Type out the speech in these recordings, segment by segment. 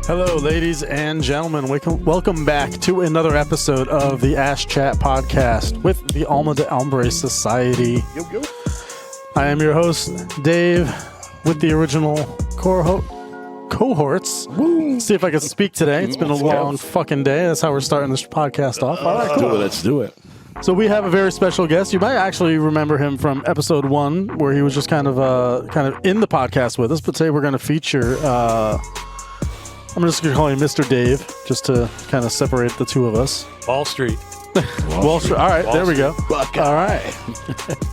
Hello, ladies and gentlemen. Welcome back to another episode of the Ash Chat podcast with the Alma de Hombre Society. Yo. I am your host, Dave, with the original cohorts. Woo. See if I can speak today. It's been a long fucking day. That's how we're starting this podcast off. All right, cool. Let's do it. So we have a very special guest. You might actually remember him from episode 1, where he was just kind of in the podcast with us. But today we're going to feature. I'm just going to call him Mr. Dave, just to kind of separate the two of us. Wall Street. Wall Street. All right, there we go. Buckeye. All right.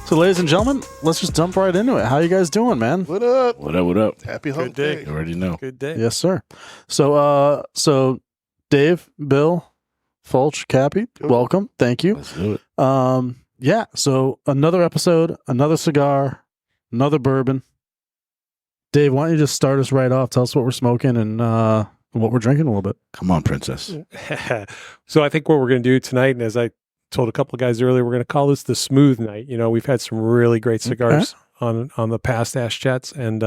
So, ladies and gentlemen, let's just jump right into it. How you guys doing, man? What up? What up? Happy hump day. day. You already know. Good day. Yes, sir. So Dave, Bill, Fulch, Cappy, welcome. Thank you. Let's do it. Yeah. So another episode, another cigar, another bourbon. Dave, why don't you just start us right off? Tell us what we're smoking and what we're drinking a little bit. Come on, princess. So I think what we're going to do tonight, and as I told a couple of guys earlier, we're going to call this the smooth night. You know, we've had some really great cigars on the past Ash Chats. And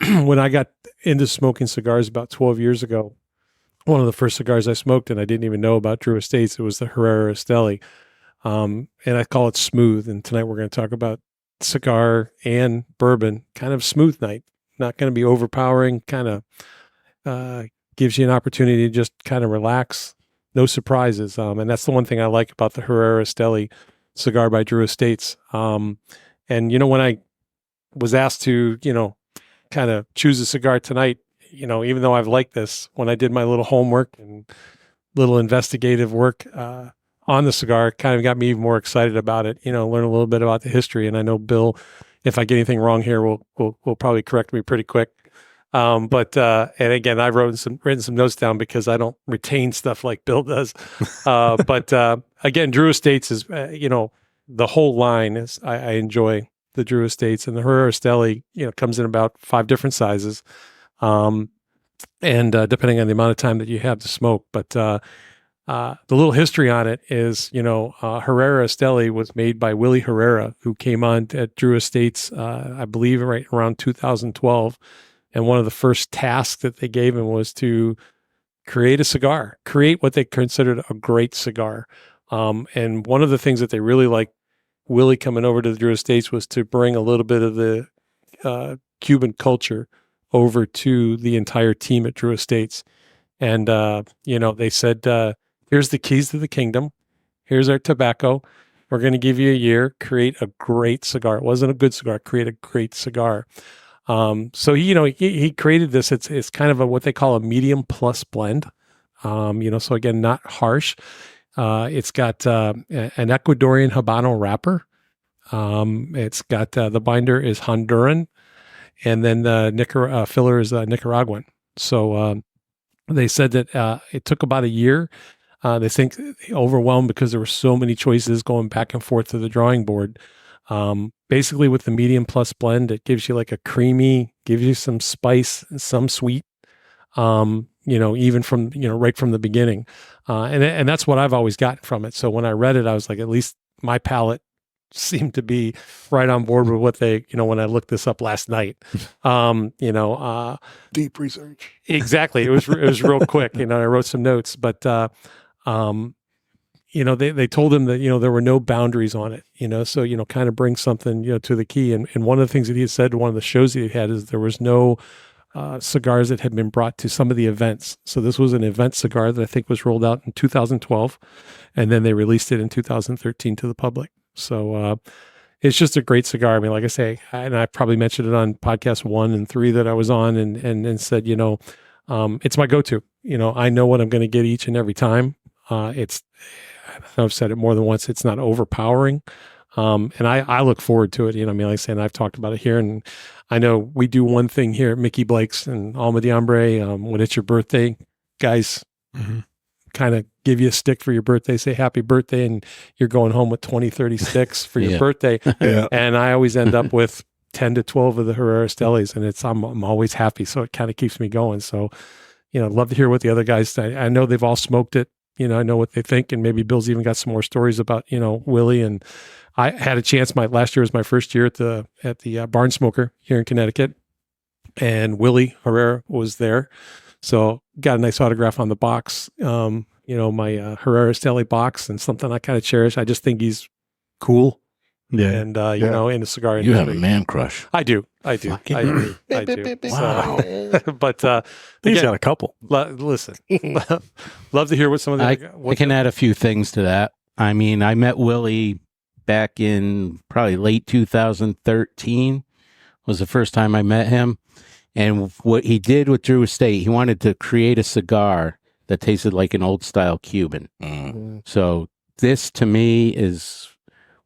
when I got into smoking cigars about 12 years ago, one of the first cigars I smoked, and I didn't even know about Drew Estates, it was the Herrera Esteli. And I call it smooth. And tonight we're going to talk about cigar and bourbon, kind of smooth night. Not going to be overpowering, kind of gives you an opportunity to just kind of relax, no surprises. And that's the one thing I like about the Herrera Esteli cigar by Drew Estates. And, you know, when I was asked to, you know, kind of choose a cigar tonight, you know, even though I've liked this, when I did my little homework and little investigative work on the cigar, it kind of got me even more excited about it, you know, learn a little bit about the history. And I know Bill, if I get anything wrong here, will probably correct me pretty quick. And again, I've written some notes down because I don't retain stuff like Bill does. Again, Drew Estates is, you know, the whole line is, I enjoy the Drew Estates, and the Herrera Esteli, you know, comes in about 5 different sizes. And depending on the amount of time that you have to smoke, but, the little history on it is, you know, Herrera Esteli was made by Willie Herrera, who came on at Drew Estates, I believe right around 2012. And one of the first tasks that they gave him was to create a cigar, create what they considered a great cigar. And one of the things that they really liked Willie coming over to the Drew Estates was to bring a little bit of the Cuban culture over to the entire team at Drew Estates. And, you know, they said, here's the keys to the kingdom. Here's our tobacco. We're going to give you a year, create a great cigar. It wasn't a good cigar, create a great cigar. So he created this. It's kind of what they call a medium plus blend. You know, so again, not harsh. It's got an Ecuadorian Habano wrapper. It's got the binder is Honduran, and then the filler is Nicaraguan. So they said that it took about a year. They think overwhelmed because there were so many choices going back and forth to the drawing board. Basically with the medium plus blend, it gives you like a creamy, gives you some spice, some sweet, you know, even from, you know, right from the beginning. And that's what I've always gotten from it. So when I read it, I was like, at least my palate seemed to be right on board with what they, you know, when I looked this up last night, you know, Deep research. Exactly. It was real quick. You know, I wrote some notes, but, you know, they told him that, you know, there were no boundaries on it, you know, so, you know, kind of bring something, you know, to the key. And one of the things that he had said to one of the shows that he had is there was no cigars that had been brought to some of the events. So this was an event cigar that I think was rolled out in 2012, and then they released it in 2013 to the public. So it's just a great cigar. I mean, like I say, and I probably mentioned it on podcast 1 and 3 that I was on and said, you know, it's my go-to. You know, I know what I'm going to get each and every time. I've said it more than once. It's not overpowering. And I look forward to it. You know, I mean, like I said, I've talked about it here, and I know we do one thing here at Mickey Blake's and Alma de Hombre. When it's your birthday, guys kind of give you a stick for your birthday, say happy birthday, and you're going home with 20, 30 sticks for your birthday. And I always end up with 10 to 12 of the Herrera Estelis, and I'm always happy. So it kind of keeps me going. So, you know, I'd love to hear what the other guys say. I know they've all smoked it. You know, I know what they think, and maybe Bill's even got some more stories about, you know, Willie. And I had a chance. Last year was my first year at the Barn Smoker here in Connecticut, and Willie Herrera was there. So got a nice autograph on the box. My Herrera Esteli box, and something I kind of cherish. I just think he's cool. Yeah. And, in the cigar You industry. have a man crush. I do. I do. Wow. But He's again, got a couple. listen, love to hear what some of the I can add a few things to that. I mean, I met Willie back in probably late 2013 was the first time I met him. And what he did with Drew Estate, he wanted to create a cigar that tasted like an old style Cuban. So this to me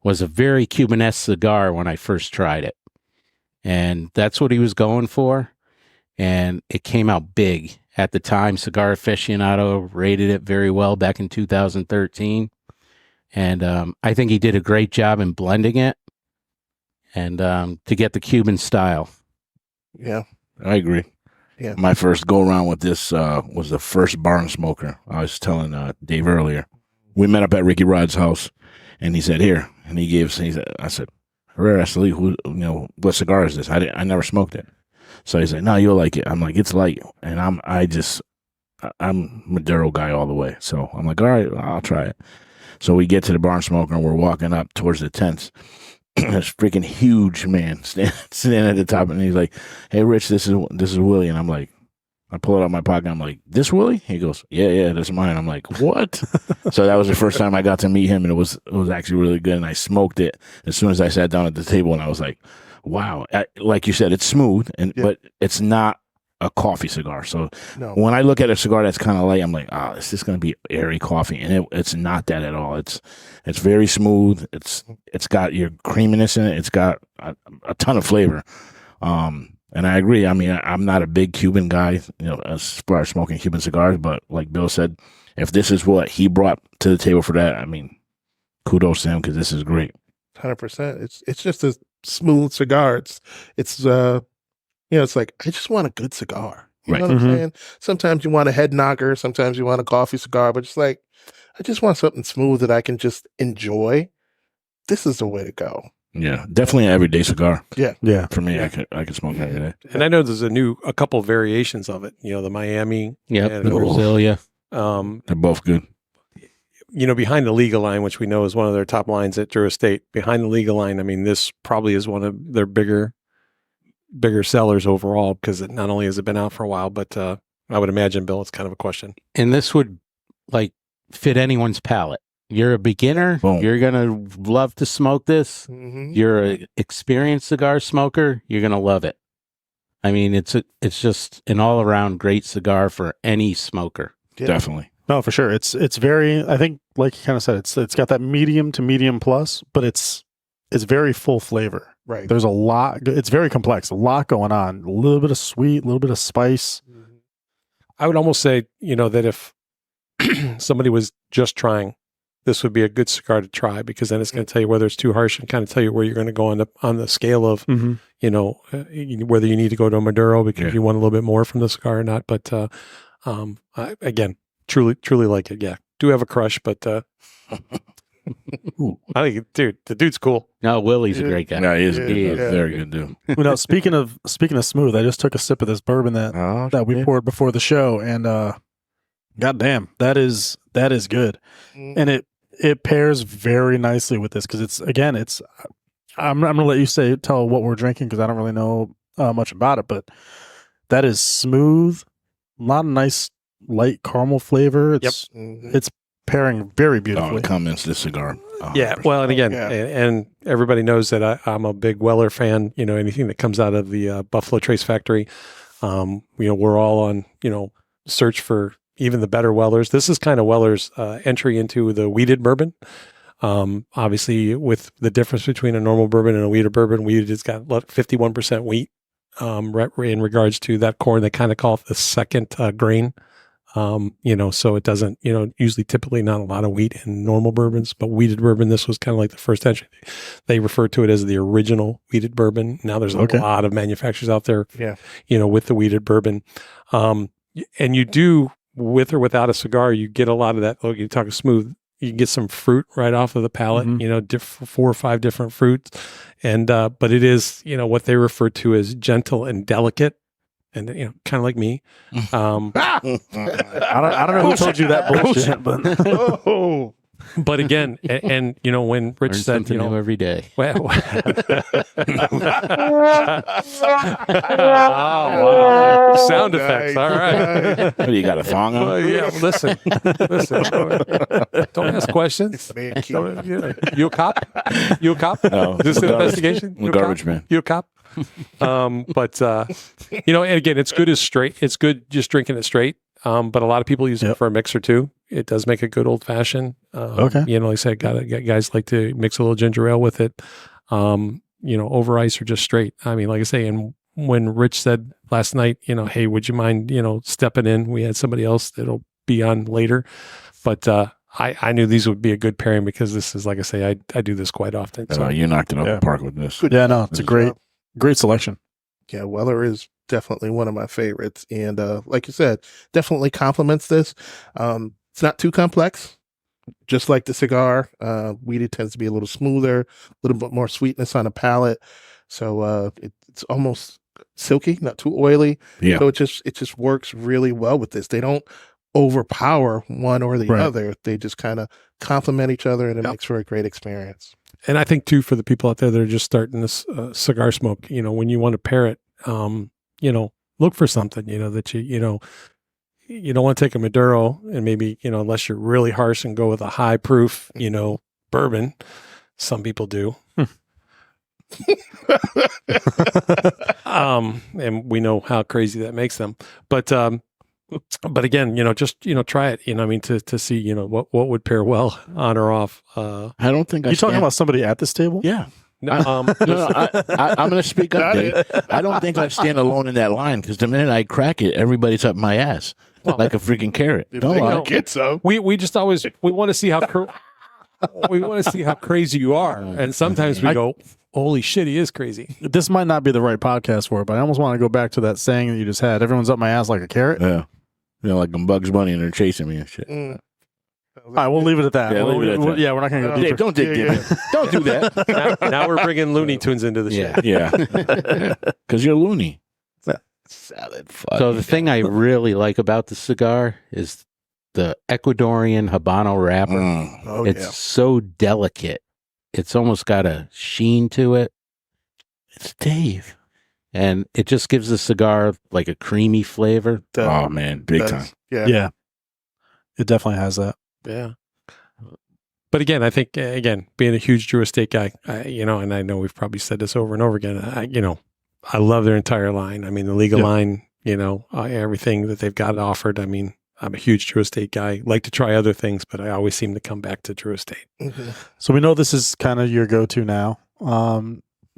was a very Cuban-esque cigar when I first tried it. And that's what he was going for. And it came out big. At the time, Cigar Aficionado rated it very well back in 2013. And I think he did a great job in blending it and to get the Cuban style. Yeah. I agree. Yeah. My first go around with this was the first barn smoker. I was telling Dave earlier. We met up at Ricky Rod's house, and he said, "Here," and I said, "Herrera Esteli, what cigar is this? I never smoked it." So he said, "No, you'll like it." I'm like, "It's light," and I'm Maduro guy all the way. So I'm like, "All right, I'll try it." So we get to the barn smoker, and we're walking up towards the tents. This freaking huge man standing at the top, and he's like, "Hey, Rich, this is Willie," and I'm like, I pull it out of my pocket. I'm like, "This Willie?" He goes, "Yeah, that's mine." I'm like, "What?" So that was the first time I got to meet him, and it was actually really good. And I smoked it as soon as I sat down at the table, and I was like, "Wow!" Like you said, it's smooth, but it's not a coffee cigar. So when I look at a cigar that's kind of light, I'm like, "Oh, is this going to be airy coffee?" And it's not that at all. It's very smooth. It's got your creaminess in it. It's got a ton of flavor. And I agree. I mean, I'm not a big Cuban guy, as far as smoking Cuban cigars, but like Bill said, if this is what he brought to the table for that, I mean, kudos to him because this is great. 100%. It's just a smooth cigar. It's like, I just want a good cigar. You know what I'm saying? Sometimes you want a head knocker. Sometimes you want a coffee cigar, but it's like, I just want something smooth that I can just enjoy. This is the way to go. Yeah, definitely an everyday cigar. Yeah. For me, I could smoke that every day. And I know there's a couple variations of it. The Miami. Yep, the Brasilia. They're both good. Behind the legal line, which we know is one of their top lines at Drew Estate, behind the legal line, I mean, this probably is one of their bigger sellers overall because it not only has it been out for a while, but I would imagine, Bill, it's kind of a question. And this would fit anyone's palate. You're a beginner. Boom. You're going to love to smoke this. You're an experienced cigar smoker. You're going to love it. I mean, it's just an all-around great cigar for any smoker. Yeah. Definitely. No, for sure. It's very, I think, like you kind of said, it's got that medium to medium plus, but it's very full flavor. Right. There's a lot. It's very complex. A lot going on. A little bit of sweet, a little bit of spice. I would almost say, that if somebody was just trying, this would be a good cigar to try because then it's going to tell you whether it's too harsh and kind of tell you where you're going to go on the scale of, whether you need to go to a Maduro because you want a little bit more from the cigar or not. But again, truly like it. Yeah. Do have a crush, but I think, the dude's cool. No, Willie's a great guy. Yeah, he is. He is. Very good dude. Speaking of smooth, I just took a sip of this bourbon that we poured before the show, and goddamn, that is good, and it pairs very nicely with this because I'm gonna let you tell what we're drinking because I don't really know much about it, but that is smooth, a lot of nice light caramel flavor. It's pairing very beautifully. It complements this cigar. 100%. Yeah, well, and again, and everybody knows that I'm a big Weller fan. Anything that comes out of the Buffalo Trace factory, we're all on search for even the better Wellers. This is kind of Weller's entry into the wheated bourbon. Obviously, with the difference between a normal bourbon and a wheated bourbon, wheated has got 51% wheat in regards to that corn. They kind of call it the second grain. So it doesn't, usually typically not a lot of wheat in normal bourbons, but wheated bourbon, this was kind of like the first entry. They refer to it as the original wheated bourbon. Now there's a lot of manufacturers out there, with the wheated bourbon. And you do, with or without a cigar, you get a lot of that. Look, you talk smooth, you can get some fruit right off of the palate, 4 or 5 different fruits. And, but it is, what they refer to as gentle and delicate. and kind of like me. I don't know who told you that bullshit, but Oh, But again, and when Rich Learn said, something new every day. well, wow. Sound effects. All right. What, you got a thong Well, on? yeah, listen. Don't ask questions. man, keep- You a cop? You a cop? No, Is this I'm an a garbage- investigation? I'm a You a cop? garbage man. You a cop? But and again, it's good as straight. It's good just drinking it straight. But a lot of people use it Yep. for a mix or two. It does make a good old fashioned. Okay. Like I said, guys like to mix a little ginger ale with it. Over ice or just straight. I mean, like I say, and when Rich said last night, hey, would you mind, stepping in? We had somebody else that'll be on later, but I knew these would be a good pairing because this is, like I say, I do this quite often. So You knocked it out Yeah. the park with this. Good. yeah, no, it's a great selection. Yeah, Weller is definitely one of my favorites, and like you said, definitely complements this. It's not too complex, just like the cigar. Weeded tends to be a little smoother, a little bit more sweetness on the palate, so it's almost silky, not too oily. Yeah. So it just works really well with this. They don't overpower one or the Right. other. They just kind of complement each other, and it Yep. makes for a great experience. And I think too, for the people out there that are just starting this cigar smoke, when you want to pair it, look for something, that you don't want to take a Maduro and maybe, unless you're really harsh and go with a high proof, bourbon. Some people do. And we know how crazy that makes them. But again, just, try it, to see, what would pair well on or off. I don't think You talking about somebody at this table? Yeah. No, I'm going to speak up, Dave. I don't think I stand alone in that line because the minute I crack it, everybody's up my ass like a freaking carrot. Don't lie. Get so. we just always, we want to see how, we want to see how crazy you are. And sometimes we go, holy shit, he is crazy. This might not be the right podcast for it, but I almost want to go back to that saying that you just had. Everyone's up my ass like a carrot. Yeah. Like I'm Bugs Bunny and they're chasing me and shit. All right, we'll leave it at that. Yeah, leave it at that. Yeah, we're not going to go Dave, deeper. don't dig deep. Don't do that. Now we're bringing Looney Tunes into the show. Yeah. Because you're loony. Salad fuck. So the thing I really like about the cigar is the Ecuadorian Habano wrapper. Oh, It's so delicate. It's almost got a sheen to it. It's Dave. And it just gives the cigar like a creamy flavor. Oh, man. Big time. Yeah. Yeah, it definitely has that. Yeah. But again, I think, being a huge Drew Estate guy, and I know we've probably said this over and over again, I love their entire line. I mean, the legal line, everything that they've got offered. I mean, I'm a huge Drew Estate guy. Like to try other things, but I always seem to come back to Drew Estate. Mhm. So we know this is kind of your go-to now. A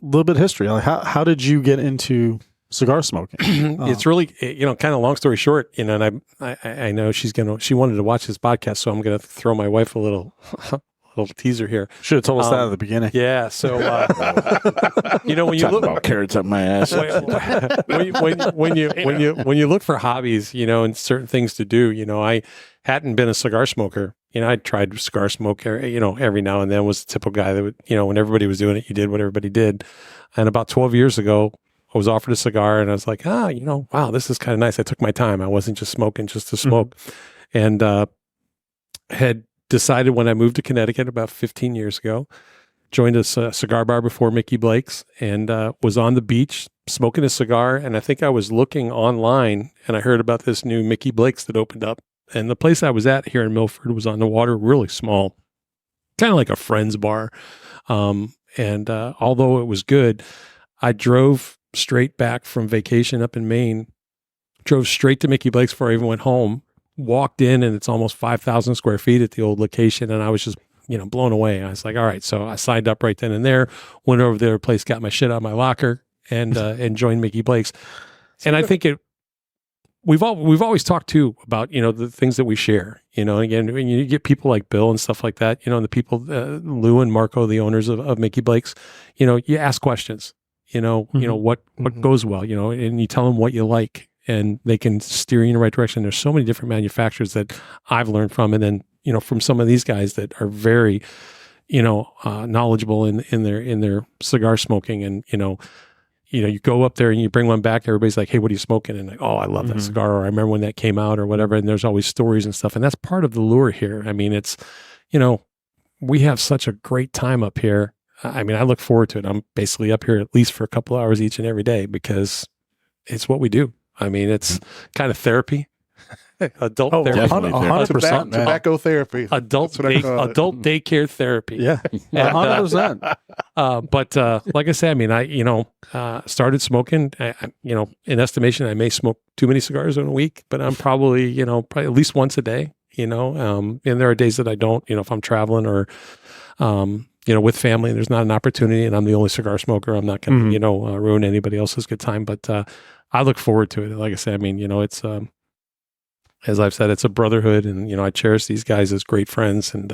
little bit of history. Like, how did you get into cigar smoking? It's really, kind of long story short, and I know she wanted to watch this podcast, so I'm going to throw my wife a little teaser here. Should have told us that at the beginning. Yeah. So, when you Talking look, about carrots up my ass. when you look for hobbies, and certain things to do, I hadn't been a cigar smoker. I tried cigar smoke, every now and then. Was the typical guy that would, when everybody was doing it, you did what everybody did. And about 12 years ago, I was offered a cigar and I was like, wow, this is kind of nice. I took my time. I wasn't just smoking just to smoke. And had decided when I moved to Connecticut about 15 years ago, joined a cigar bar before Mickey Blake's and was on the beach smoking a cigar. And I think I was looking online and I heard about this new Mickey Blake's that opened up. And the place I was at here in Milford was on the water, really small, kind of like a friend's bar. And although it was good, I drove straight back from vacation up in Maine, drove straight to Mickey Blake's before I even went home, walked in, and it's almost 5,000 square feet at the old location. And I was just, blown away. I was like, all right. So I signed up right then and there, went over to their place, got my shit out of my locker and joined Mickey Blake's. And I think we've always talked too about, the things that we share, again, when you get people like Bill and stuff like that, and the people, Lou and Marco, the owners of Mickey Blake's, you ask questions, what goes well, and you tell them what you like and they can steer you in the right direction. There's so many different manufacturers that I've learned from. And then, from some of these guys that are very, knowledgeable in their cigar smoking and, you go up there and you bring one back, everybody's like, hey, what are you smoking? And like, oh, I love that cigar, or I remember when that came out or whatever. And there's always stories and stuff. And that's part of the lure here. I mean, it's, we have such a great time up here. I mean, I look forward to it. I'm basically up here at least for a couple hours each and every day because it's what we do. I mean, it's kind of therapy. Adult therapy. definitely 100%. Tobacco therapy. Adult daycare therapy. Yeah, And, 100%. but like I said, I mean, I started smoking. In estimation, I may smoke too many cigars in a week, but I'm probably at least once a day. And there are days that I don't. If I'm traveling or with family, and there's not an opportunity, and I'm the only cigar smoker, I'm not going to ruin anybody else's good time. But I look forward to it. Like I said, I mean, it's as I've said, it's a brotherhood, and I cherish these guys as great friends, and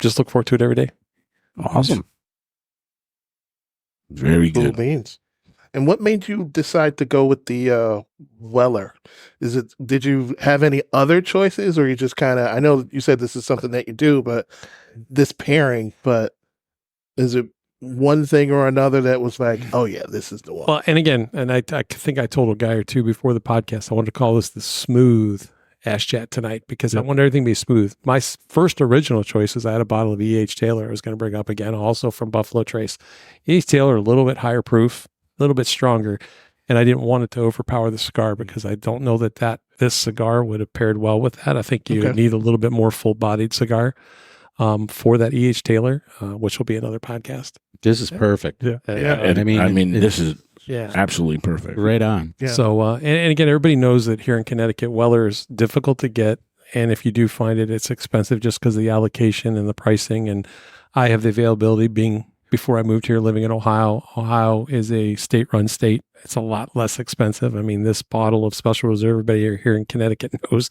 just look forward to it every day. Awesome. Very Cool good. beans. And what made you decide to go with the Weller? Did you have any other choices, or you just kind of? I know you said this is something that you do, but this pairing. But is it one thing or another that was like, oh yeah, this is the one? Well, and again, and I think I told a guy or two before the podcast, I wanted to call this the smooth Ash Chat tonight because I wanted everything to be smooth. My first original choice is I had a bottle of E.H. Taylor I was going to bring up again, also from Buffalo Trace. E.H. Taylor, a little bit higher proof, a little bit stronger, and I didn't want it to overpower the cigar because I don't know that this cigar would have paired well with that. I think you need a little bit more full-bodied cigar for that E.H. Taylor, which will be another podcast. This is perfect. Yeah. And I mean, this is Yeah. absolutely perfect. right on. Yeah. So, and again, everybody knows that here in Connecticut, Weller is difficult to get. And if you do find it, it's expensive just because of the allocation and the pricing. And I have the availability being before I moved here living in Ohio. Ohio is a state-run state. It's a lot less expensive. I mean, this bottle of Special Reserve, everybody here in Connecticut knows,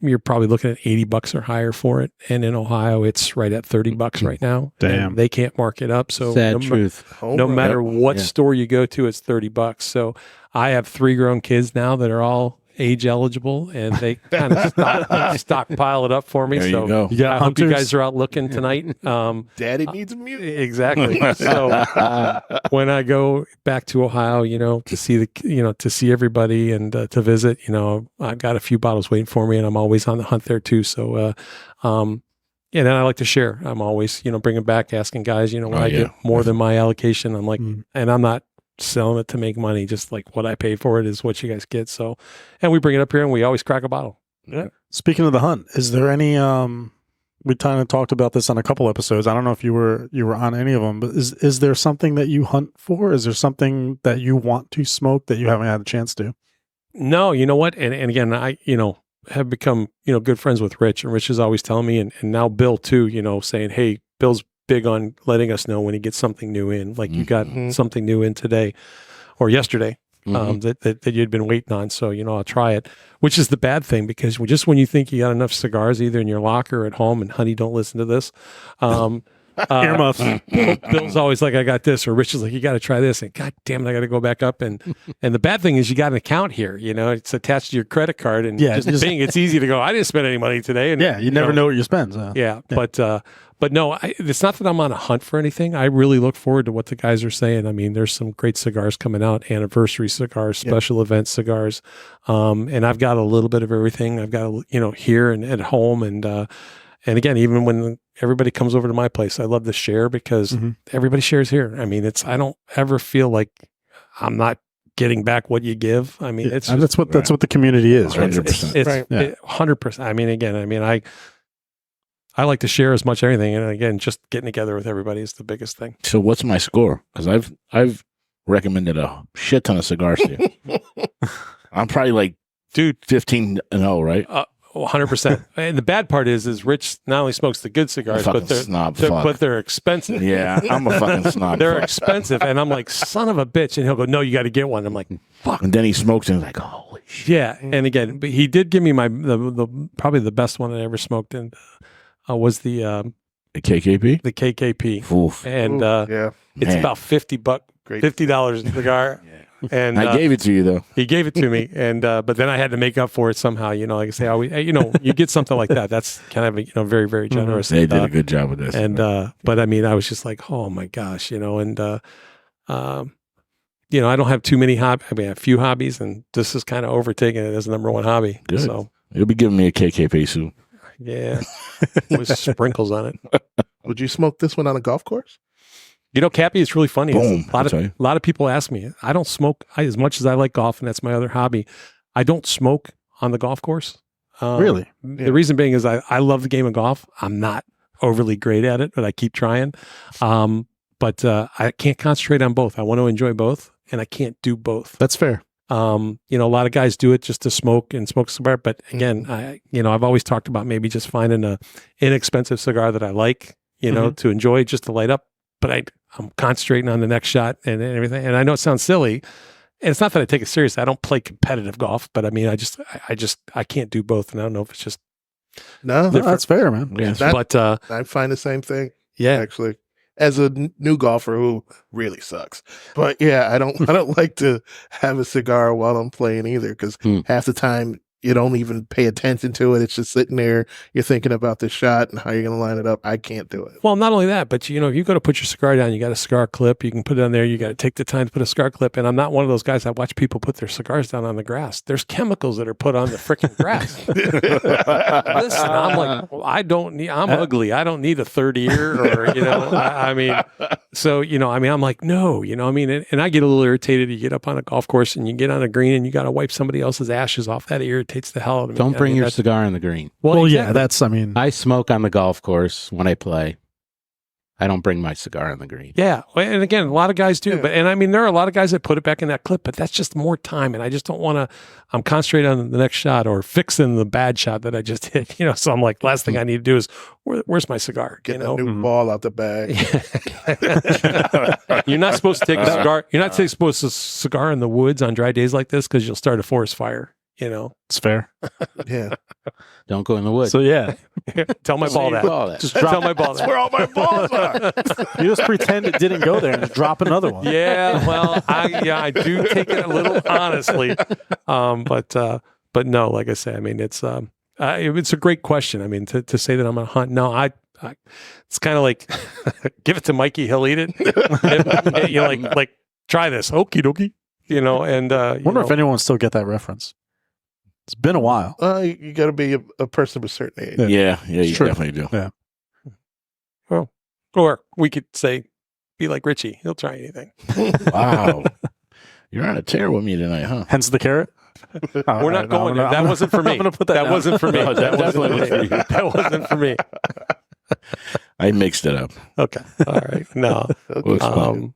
you're probably looking at $80 or higher for it. And in Ohio, it's right at $30 right now. Damn. And they can't mark it up. So Sad truth. no matter what store you go to, it's $30. So I have 3 grown kids now that are all age eligible, and they kind of stockpile it up for me. There so you go. You got I hope you hunters? guys are out looking tonight. Daddy needs a mute. Exactly. So when I go back to Ohio, to see to see everybody and to visit, I've got a few bottles waiting for me, and I'm always on the hunt there too. So, and then I like to share. I'm always, bringing back, asking guys, when I get more than my allocation, I'm like, and I'm not selling it to make money, just like what I pay for it is what you guys get. So, and we bring it up here and we always crack a bottle. Yeah. Speaking of the hunt, is there any we kind of talked about this on a couple episodes. I don't know if you were on any of them, but is there something that you hunt for? Is there something that you want to smoke that you haven't had a chance to? No, you know what? And again, I, have become, good friends with Rich, and Rich is always telling me, and now Bill too, saying, hey, Bill's big on letting us know when he gets something new in, like you got something new in today or yesterday, that you'd been waiting on. So, I'll try it, which is the bad thing, because just when you think you got enough cigars, either in your locker or at home, and honey, don't listen to this. Earmuffs. Bill's always like, I got this, or Rich is like, you got to try this, and God damn it, I got to go back up. And the bad thing is you got an account here, it's attached to your credit card, and bing, it's easy to go, I didn't spend any money today. And You never know what you spend. So. But no, it's not that I'm on a hunt for anything. I really look forward to what the guys are saying. I mean, there's some great cigars coming out, anniversary cigars, special event cigars. And I've got a little bit of everything. I've got, here and at home. And again, even when everybody comes over to my place, I love to share because everybody shares here. I mean, I don't ever feel like I'm not getting back what you give. I mean, it's that's what the community is, right? 100%. It's Right. 100%. I mean, again, I like to share as much everything, and again, just getting together with everybody is the biggest thing. So what's my score? Because I've recommended a shit ton of cigars to you. I'm probably like, Dude, 15-0, right? 100%. And the bad part is Rich not only smokes the good cigars, Fucking but they're snob fuck. but they're expensive. Yeah, I'm a fucking snob. They're fuck. expensive, and I'm like, son of a bitch, and he'll go, no, you got to get one. I'm like, fuck. And then he smokes and he's like, holy shit. Yeah, and again, but he did give me the probably the best one I ever smoked, and was the KKP? the KKP, Oof. and yeah. it's Man. about $50, Great. $50 a cigar. And I gave it to you, though. he gave it to me, and but then I had to make up for it somehow. Like I say, I always, you get something like that. That's kind of very, very generous. They And, did a good job with this. And but I mean, I was just like, oh my gosh, and You know, I don't have too many hobbies. I mean, I have a few hobbies, and this is kind of overtaking it as the number one hobby. Good. So You'll be giving me a KKP suit. yeah, with sprinkles on it. Would you smoke this one on a golf course? You know, Cappy, it's really funny. Boom, A I'll lot of people ask me. I don't smoke as much as I like golf, and that's my other hobby. I don't smoke on the golf course. Really? The reason being is I love the game of golf. I'm not overly great at it, but I keep trying. But I can't concentrate on both. I want to enjoy both, and I can't do both. That's fair. You know, a lot of guys do it just to smoke a cigar. But again, I've always talked about maybe just finding a inexpensive cigar that I like, you know, to enjoy, just to light up. But I'm concentrating on the next shot and everything. And I know it sounds silly. And it's not that I take it serious. I don't play competitive golf, but I mean, I can't do both. And I don't know if it's just No, That's fair, man. Yeah. but I find the same thing. yeah, Actually, as a new golfer who really sucks, but yeah, I don't like to have a cigar while I'm playing either, because half the time you don't even pay attention to it. It's just sitting there. You're thinking about the shot and how you're going to line it up. I can't do it. well, not only that, but you know, if you go to put your cigar down, you got a cigar clip. You can put it on there. You got to take the time to put a cigar clip. And I'm not one of those guys that watch people put their cigars down on the grass. There's chemicals that are put on the freaking grass. Listen, I'm like, well, I'm ugly. I don't need a third ear, or, you know, I mean, so, you know, I mean, I'm like, no, you know, I mean, and I get a little irritated. You get up on a golf course and you get on a green and you got to wipe somebody else's ashes off. That irritates the hell out of me. Don't bring your that's- cigar on the green. Well, yeah, exactly. that's, I mean, I smoke on the golf course when I play. I don't bring my cigar on the green. Yeah, and again, a lot of guys do, Yeah. but I mean, there are a lot of guys that put it back in that clip, but that's just more time, and I just don't want to. I'm concentrating on the next shot or fixing the bad shot that I just hit, you know. So I'm like, last thing I need to do is where's my cigar? Getting you know, a new ball out the bag. you're not supposed to take a cigar. You're not supposed to cigar in the woods on dry days like this because you'll start a forest fire. You know, it's fair. Yeah. Don't go in the woods. So yeah, tell my ball that. Call that. just Tell drop. my ball that. Where all my balls are. You just pretend it didn't go there and just drop another one. Yeah, well, I do take it a little honestly, but no, like I say, I mean, it's a great question. I mean, to say that I'm a hunt, no, I it's kind of like give it to Mikey, he'll eat it. You like try this, okie dokie, you know. And Wonder if anyone still get that reference. It's been a while. You got to be a person of a certain age. Yeah, you True. definitely do. Yeah. well, or we could say, be like Richie, he'll try anything. Wow. You're on a tear with me tonight, huh? Hence the carrot. We're not going there. That wasn't for me. I'm gonna put that. That down. wasn't for me. No, That wasn't definitely for me. was for you. That wasn't for me. I mixed it up. Okay. All right. No. We'll explain.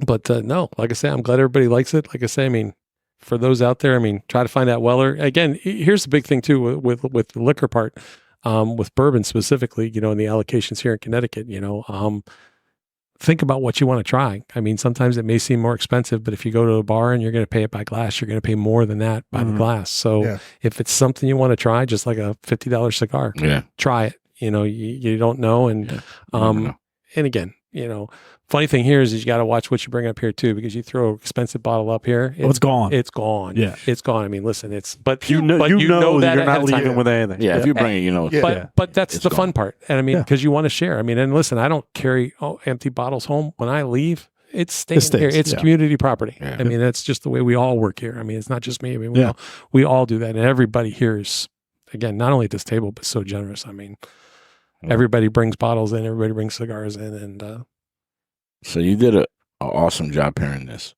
But no, like I say, I'm glad everybody likes it. Like I say, I mean, for those out there, I mean, try to find that Weller. Again, here's the big thing too with the liquor part, with bourbon specifically, you know, in the allocations here in Connecticut, you know, think about what you want to try. I mean, sometimes it may seem more expensive, but if you go to a bar and you're going to pay it by glass, you're going to pay more than that by the glass. So Yeah. if it's something you want to try, just like a $50 cigar, Yeah. try it. You know, you don't know. And, Yeah. You never know. and again, you know, funny thing here is you got to watch what you bring up here too, because you throw an expensive bottle up here, Oh, it's gone. it's gone. Yeah. It's gone. I mean, listen, but you know that that you're ahead not of time. leaving with anything. Yeah, if you bring it, you know. Yeah. But that's It's the gone. fun part. And I mean, Yeah. because you want to share. I mean, and listen, I don't carry empty bottles home. When I leave, it's staying It stays, here. It's yeah. community property. Yeah. I mean, that's just the way we all work here. I mean, it's not just me. I mean, Yeah. we all do that. And everybody here is, again, not only at this table, but so generous. I mean, everybody brings bottles in, everybody brings cigars in. And So you did an awesome job pairing this.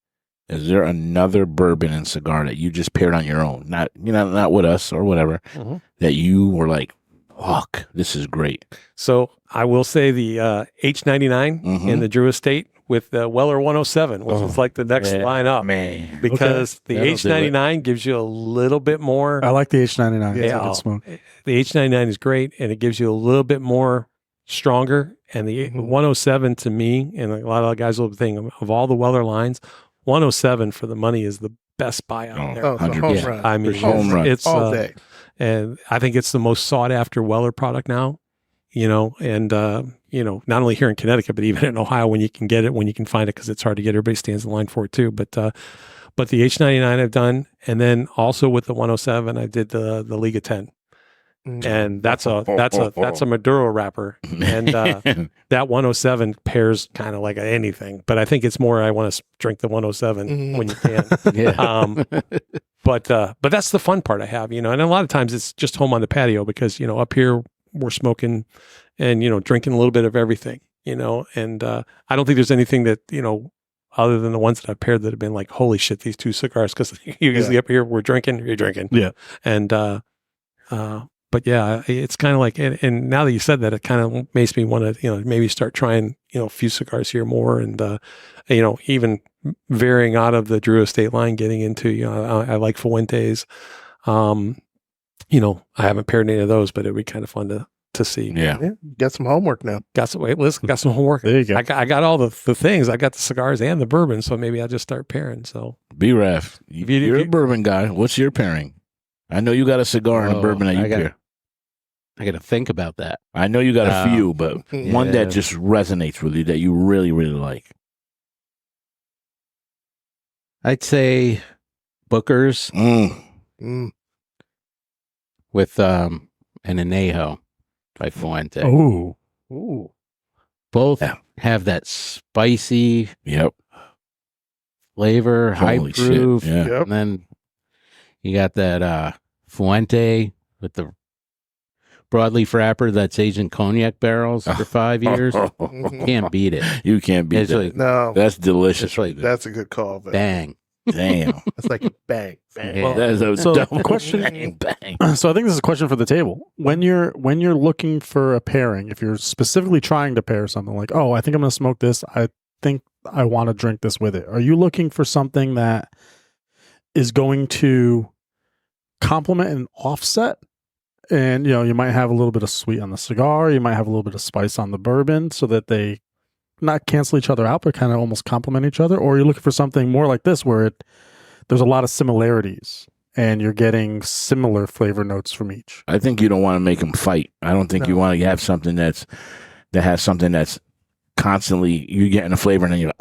Is there another bourbon and cigar that you just paired on your own? Not with us or whatever, Mhm. that you were like, fuck, this is great. So I will say the H99 Mhm. in the Drew Estate with the Weller 107, which is like the next line up, Man. because the That'll do H99 gives you a little bit more. I like the H99. It's a Yeah. good smoke. The H99 is great, and it gives you a little bit more stronger. And the 107 to me, and a lot of the guys will think of all the Weller lines, 107 for the money is the best buy out there. Oh, it's a 100%. home run. I mean, For sure. home run. it's all day. and I think it's the most sought after Weller product now, you know, and, you know, not only here in Connecticut, but even in Ohio, when you can get it, when you can find it, because it's hard to get. Everybody stands in line for it too. But the H99 I've done. And then also with the 107, I did the League of 10. and that's a Maduro wrapper, and that 107 pairs kind of like anything. But I think it's more I want to drink the 107 when you can. But that's the fun part I have, and a lot of times it's just home on the patio because up here we're smoking and drinking a little bit of everything, and I don't think there's anything that other than the ones that I've paired that have been like, holy shit, these two cigars, because usually up here we're drinking, you're drinking, and but yeah, it's kind of like, and now that you said that, it kind of makes me want to, maybe start trying, a few cigars here more, and even varying out of the Drew Estate line, getting into, I like Fuentes. I haven't paired any of those, but it'd be kind of fun to see. Yeah. Got some homework now. Got some homework. There you go. I got all the things. I got the cigars and the bourbon, so maybe I'll just start pairing. So B-Ref, you're a bourbon guy. What's your pairing? I know you got a cigar and a bourbon that you pair. I got to think about that. I know you got a few, but one that just resonates with you that you really, really like. I'd say Booker's with an Anejo by Fuente. Ooh. Both have that spicy flavor, high Holy proof. shit. Yeah. And then you got that Fuente with the broadleaf wrapper that's aged in cognac barrels for 5 years. Can't beat it. You can't beat It's that. like, No, That's delicious. it's like that's a good call. But bang. Damn. It's like a bang, bang. Yeah. That is a So, dumb question- Bang, bang. So I think this is a question for the table. When you're looking for a pairing, if you're specifically trying to pair something like, oh, I think I'm going to smoke this. I think I want to drink this with it. Are you looking for something that is going to complement and offset? And, you might have a little bit of sweet on the cigar. You might have a little bit of spice on the bourbon so that they not cancel each other out, but kind of almost complement each other. Or you're looking for something more like this where there's a lot of similarities and you're getting similar flavor notes from each. I think you don't want to make them fight. I don't think you want to have something that has something that's constantly you're getting a flavor and then you're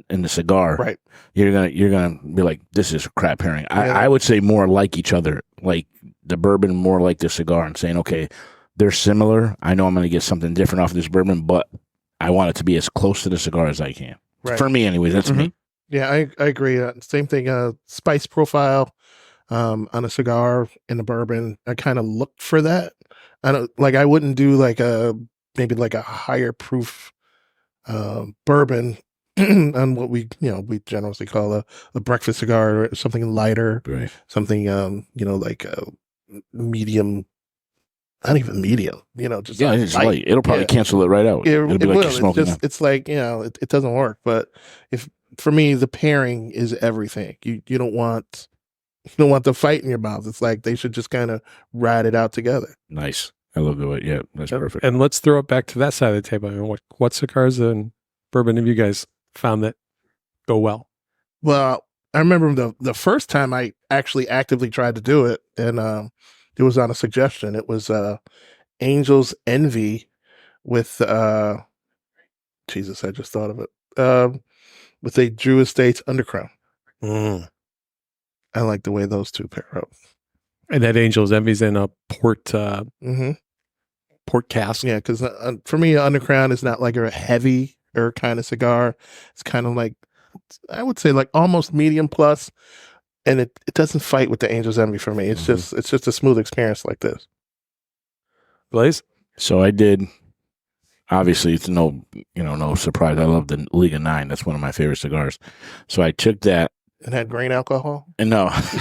in the cigar. Right. You're gonna be like, this is a crap pairing. I would say more like each other, like the bourbon more like the cigar, and saying, okay, they're similar. I know I'm gonna get something different off this bourbon, but I want it to be as close to the cigar as I can. Right. For me, anyways. That's me. Yeah, I agree. Same thing. Spice profile on a cigar and a bourbon. I kind of looked for that. I wouldn't do maybe like a higher proof bourbon on what we generally call a breakfast cigar, or something lighter, Right. something like a medium. Not even medium, just It's light. It'll probably cancel it right out. It'll be like will. you're smoking. It's like it doesn't work. But for me, the pairing is everything. You don't want the fight in your mouth. It's like they should just kind of ride it out together. Nice. I love the way. Yeah, that's perfect. And let's throw it back to that side of the table. I mean, what cigars and bourbon have you guys found that go well? Well, I remember the first time I actually actively tried to do it, and it was on a suggestion. It was Angel's Envy with Jesus, I just thought of it. With a Drew Estates Undercrown. I like the way those two pair up. And that Angel's Envy's in a port cask. Yeah, because for me, Undercrown is not like a heavy kind of cigar. It's kind of like, I would say like almost medium plus. And it doesn't fight with the Angel's Envy for me. It's just a smooth experience like this. Blaze? So I did. Obviously, it's no surprise. I love the Liga 9. That's one of my favorite cigars. So I took that. And had grain alcohol? And no. I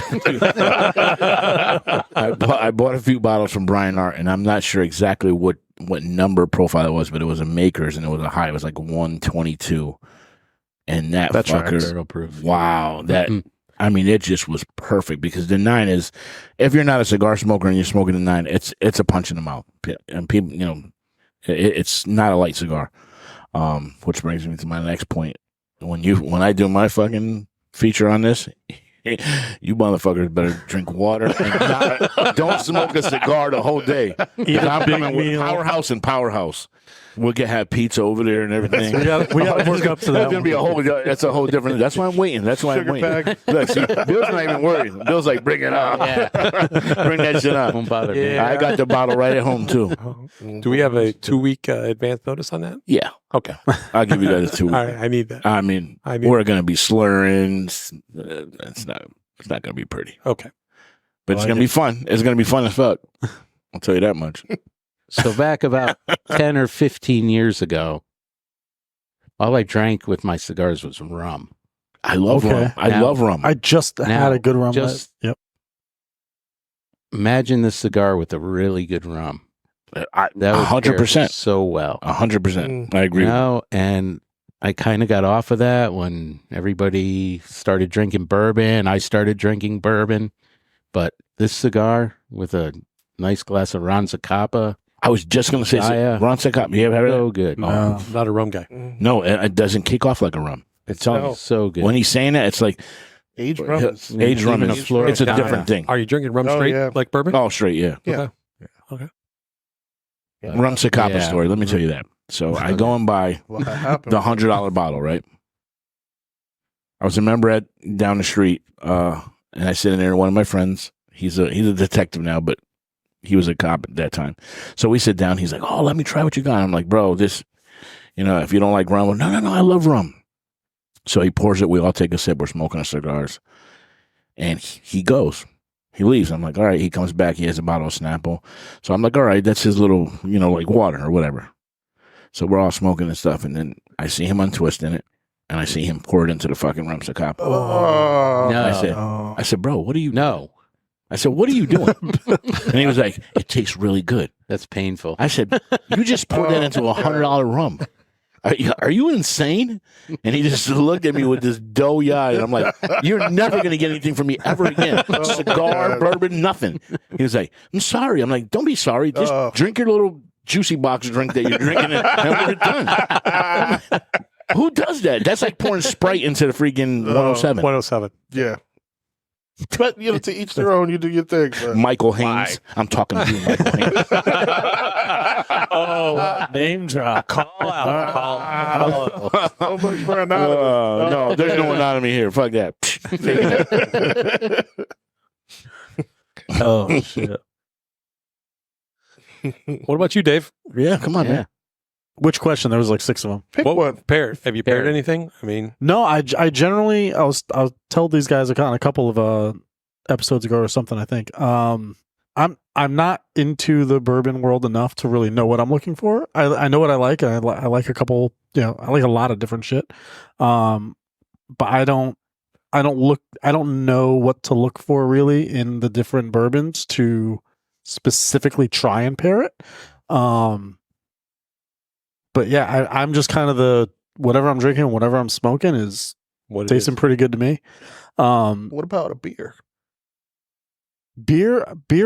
bought a few bottles from Brian Art, and I'm not sure exactly what number profile it was, but it was a Maker's, and it was a high. It was like 122. And that's barrel proof. Wow. That, I mean, it just was perfect, because the 9 is, if you're not a cigar smoker and you're smoking the 9, it's a punch in the mouth. And people, it's not a light cigar. Which brings me to my next point. When I do my fucking feature on this, you motherfuckers better drink water and don't smoke a cigar the whole day. I'm coming with Powerhouse and Powerhouse. We'll have pizza over there and everything. we got to work up to that. That's gonna be a whole. That's a whole different. That's why I'm waiting. That's why I'm Sugar waiting. pack. Look, see, Bill's not even worried. Bill's like, bring it on. Bring that shit on. Won't bother me. Yeah. I got the bottle right at home too. Do we have a 2-week advance notice on that? Yeah, Okay. I'll give you guys a 2 week. All right. I need that. I mean, we're gonna be slurring. It's not gonna be pretty, Okay. but it's gonna be fun. It's gonna be fun as fuck. I'll tell you that much. So back about 10 or 15 years ago, all I drank with my cigars was rum. I love Okay. rum. I Now- love rum. I just had a good rum. Yep. Imagine this cigar with a really good rum. That would pair 100%. so well. 100%. I agree. And I kind of got off of that when everybody started drinking bourbon. I started drinking bourbon. But this cigar with a nice glass of Ranzacapa, I was just gonna say Ron Secop. You ever had so it? good. No. Not a rum guy. No, it doesn't kick off like a rum. It's No. So good. when he's saying that, it's like Aged rum is aged rum. Even a It's Florida a different thing. Are you drinking rum Oh, straight yeah. like bourbon? Oh, straight, yeah. Yeah. Okay. Rum Secapa Yeah. story. Let me tell you that. So I go and buy What happened? the $100 bottle, right? I was a member at down the street, and I sit in there. One of my friends, he's a detective now, but he was a cop at that time. So we sit down. He's like, "Oh, let me try what you got." I'm like, "Bro, this, if you don't like rum, no, I love rum." So he pours it. We all take a sip. We're smoking our cigars, and he goes. He leaves. I'm like, all right. He comes back. He has a bottle of Snapple. So I'm like, all right, that's his little, like water or whatever. So we're all smoking and stuff, and then I see him untwisting it, and I see him pour it into the fucking rum Secapa. Oh. No. I said, bro, what are you? No. I said, what are you doing? And he was like, it tastes really good. That's painful. I said, you just poured that into $100 rum. Are you insane? And he just looked at me with this doughy eye. And I'm like, you're never going to get anything from me ever again. Cigar, bourbon, nothing. He was like, I'm sorry. I'm like, don't be sorry. Just drink your little juicy box drink that you're drinking and we're done. Who does that? That's like pouring Sprite into the freaking 107. 107. Yeah. But to each their own. You do your thing. But. Michael Haynes. I'm talking to you, Michael Haynes. Name drop. Call out. So much for anonymous. No, there's no anonymity here. Fuck that. Oh shit. What about you, Dave? Yeah, come on, man. Which question? There was like 6 of them. Pick What one. paired? Have you paired Paired. anything? I mean, No, I generally I'll tell these guys on a couple of episodes ago or something. I think I'm not into the bourbon world enough to really know what I'm looking for. I know what I like, and I like a couple. I like a lot of different shit. But I don't know what to look for really in the different bourbons to specifically try and pair it. But yeah, I'm just kind of the whatever I'm drinking, whatever I'm smoking is what it tasting is. pretty good to me. What about a beer? Beer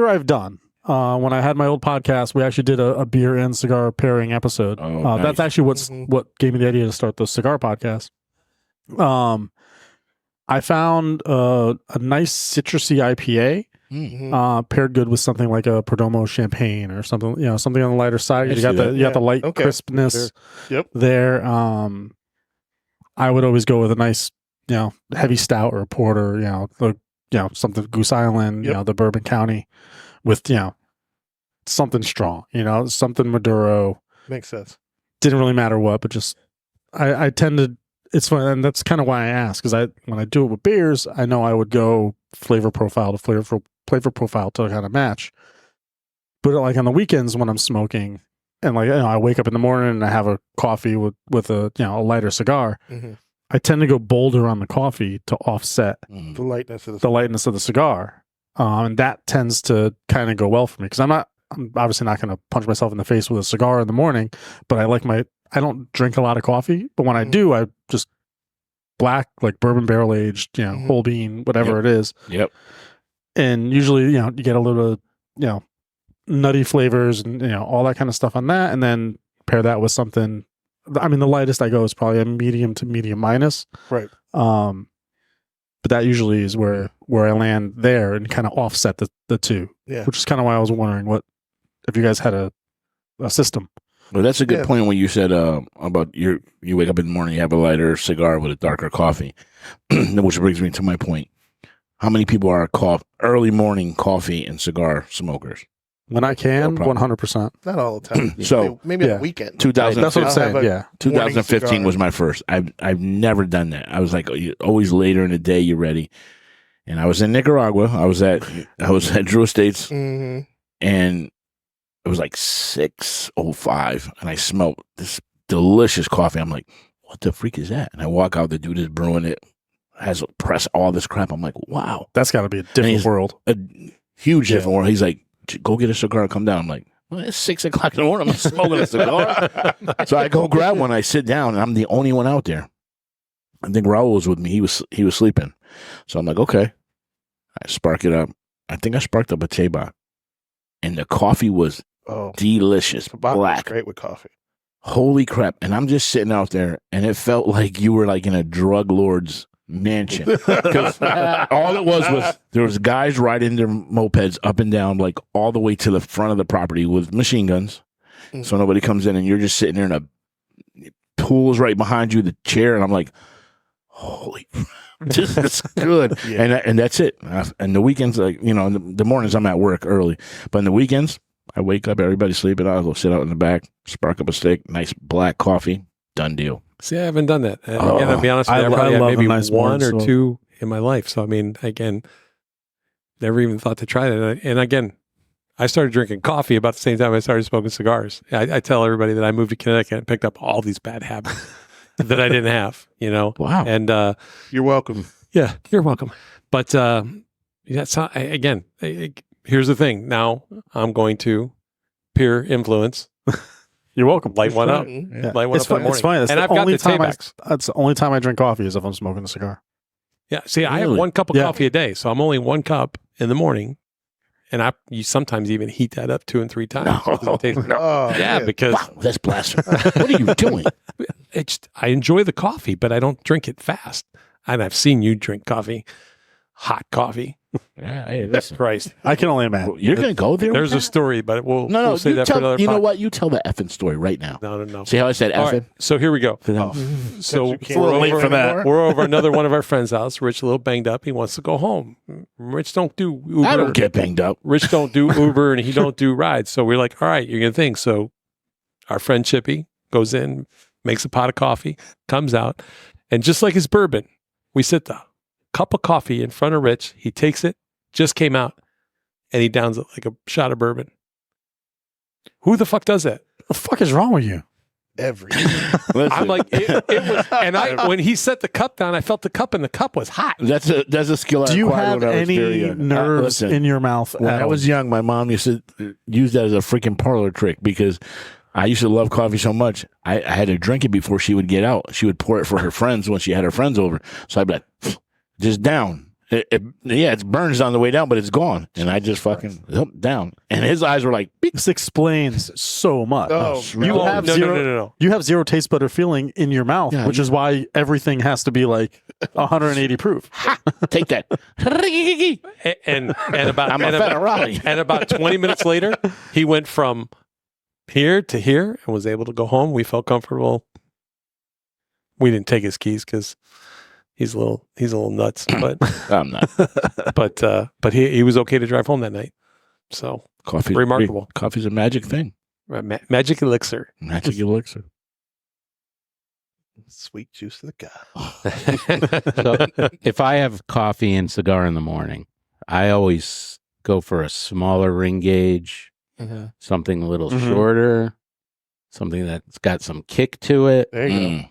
I've done. When I had my old podcast, we actually did a beer and cigar pairing episode. Oh, That's nice. actually what gave me the idea to start the cigar podcast. I found a nice citrusy IPA paired good with something like a Perdomo champagne or something, something on the lighter side. You got the light crispness there. I would always go with a nice, heavy stout or a porter, something Goose Island, the Bourbon County with, something strong, something Maduro. Makes sense. Didn't really matter what, but just, I tend to, it's fun. And that's kind of why I ask, because when I do it with beers, I know I would go flavor profile to flavor profile to kind of match. But like on the weekends when I'm smoking and like, I wake up in the morning and I have a coffee with a, a lighter cigar, I tend to go bolder on the coffee to offset The lightness of the lightness of the cigar. And that tends to kind of go well for me because I'm obviously not going to punch myself in the face with a cigar in the morning, but I don't drink a lot of coffee, but when I do, I just black, like bourbon barrel aged, whole bean, whatever it is. Yep. And usually, you get a little, nutty flavors and, all that kind of stuff on that. And then pair that with something. I mean, the lightest I go is probably a medium to medium minus. Right. But that usually is where I land there and kind of offset the two. Yeah. Which is kind of why I was wondering if you guys had a system. Well, that's a good Yeah. point when you said about you wake up in the morning, you have a lighter cigar with a darker coffee, which brings me to my point. How many people are early morning coffee and cigar smokers? When I can, No problem. 100%. Not all the time. So, maybe on yeah. the weekend. 2000, That's what I'm I'll saying. have a- Yeah. 2015 morning was cigar. my first. I've never done that. I was like always later in the day. You're ready, and I was in Nicaragua. I was at Drew Estates, Mhm. and it was like 6:05, and I smelled this delicious coffee. I'm like, what the freak is that? And I walk out. The dude is brewing it, has a press all this crap. I'm like, wow, That's got to be a different he's- world. a huge different world. He's like, go get a cigar and come down. I'm like, well, it's 6:00 in the morning. I'm not smoking a cigar. So I go grab one. I sit down, and I'm the only one out there. I think Raul was with me. He was sleeping. So I'm like, okay. I spark it up. I think I sparked up a Tabak, and the coffee was Oh, delicious, tobacco is black. great with coffee. Holy crap! And I'm just sitting out there, and it felt like you were like in a drug lord's mansion. Because all it was there was guys riding their mopeds up and down, like all the way to the front of the property with machine guns. So nobody comes in, and you're just sitting there, and a pool's right behind you, the chair, and I'm like, holy, this is good. Yeah. And that's it. And the weekends, like in the mornings, I'm at work early, but in the weekends, I wake up, everybody's sleeping. I'll go sit out in the back, spark up a steak, nice black coffee, done deal. See, I haven't done that. And Oh, again, I'll be honest with you, I I probably had love a maybe nice one morning or smoke. two in my life. So, I mean, again, never even thought to try that. And again, I started drinking coffee about the same time I started smoking cigars. I tell everybody that I moved to Connecticut and picked up all these bad habits that I didn't have, Wow. And You're welcome. yeah, you're welcome. But that's not, again, here's the thing. Now I'm going to peer influence, You're welcome. light one up. Mhm. Yeah. Light one It's up in the fun. It's morning. funny. That's And the I've got only the time Taybacks. that's the only time I drink coffee is if I'm smoking a cigar. Yeah. See, I have Really? one cup of Yeah. coffee a day, so I'm only one cup in the morning, and you sometimes even heat that up 2 and 3 times. because it tastes- Oh, yeah, because Wow, that's blasphemy. What are you doing? I enjoy the coffee, but I don't drink it fast. And I've seen you drink coffee, hot coffee. Yeah, hey, listen. Christ, I can only imagine. You're going to go there? there's a with story, but we'll that? we'll say you that tell, for another. you know pod- what? You tell the effing story right now. No. See how I said All effing? right, so here we go. Oh. So You can't a little late over for that. anymore? we're over another one of our friends' house. Rich, a little banged up. He wants to go home. Rich don't do Uber. I don't get banged up. Rich don't do Uber, and he don't do rides. So we're like, all right, you're gonna think. So our friend Chippy goes in, makes a pot of coffee, comes out, and just like his bourbon, we sit the cup of coffee in front of Rich. He takes it, just came out, and he downs it like a shot of bourbon. Who the fuck does that? What the fuck is wrong with you? Every. Listen, I'm like, it was, and when he set the cup down, I felt the cup, and the cup was hot. that's a skill I Do you acquired have when I was any very young. nerves Listen, in your mouth? when at I all? was young, my mom used to use that as a freaking parlor trick because I used to love coffee so much. I had to drink it before she would get out. She would pour it for her friends when she had her friends over. So I'd be like, just down. It burns on the way down, but it's gone. And I just fucking down. And his eyes were like, beep. This explains so much. Oh, You Oh, have no, zero. no. You have zero taste butter feeling in your mouth, Yeah, which is why everything has to be like 180 proof. Take that. And about I'm a and about, federale. and about 20 minutes later, he went from here to here and was able to go home. We felt comfortable. We didn't take his keys because he's a little nuts, but I'm not. but he was okay to drive home that night. So Coffee. Remarkable. Coffee's a magic thing. magic elixir. Magic elixir. Sweet juice of the God. So if I have coffee and cigar in the morning, I always go for a smaller ring gauge, something a little Mhm. shorter, something that's got some kick to it. There you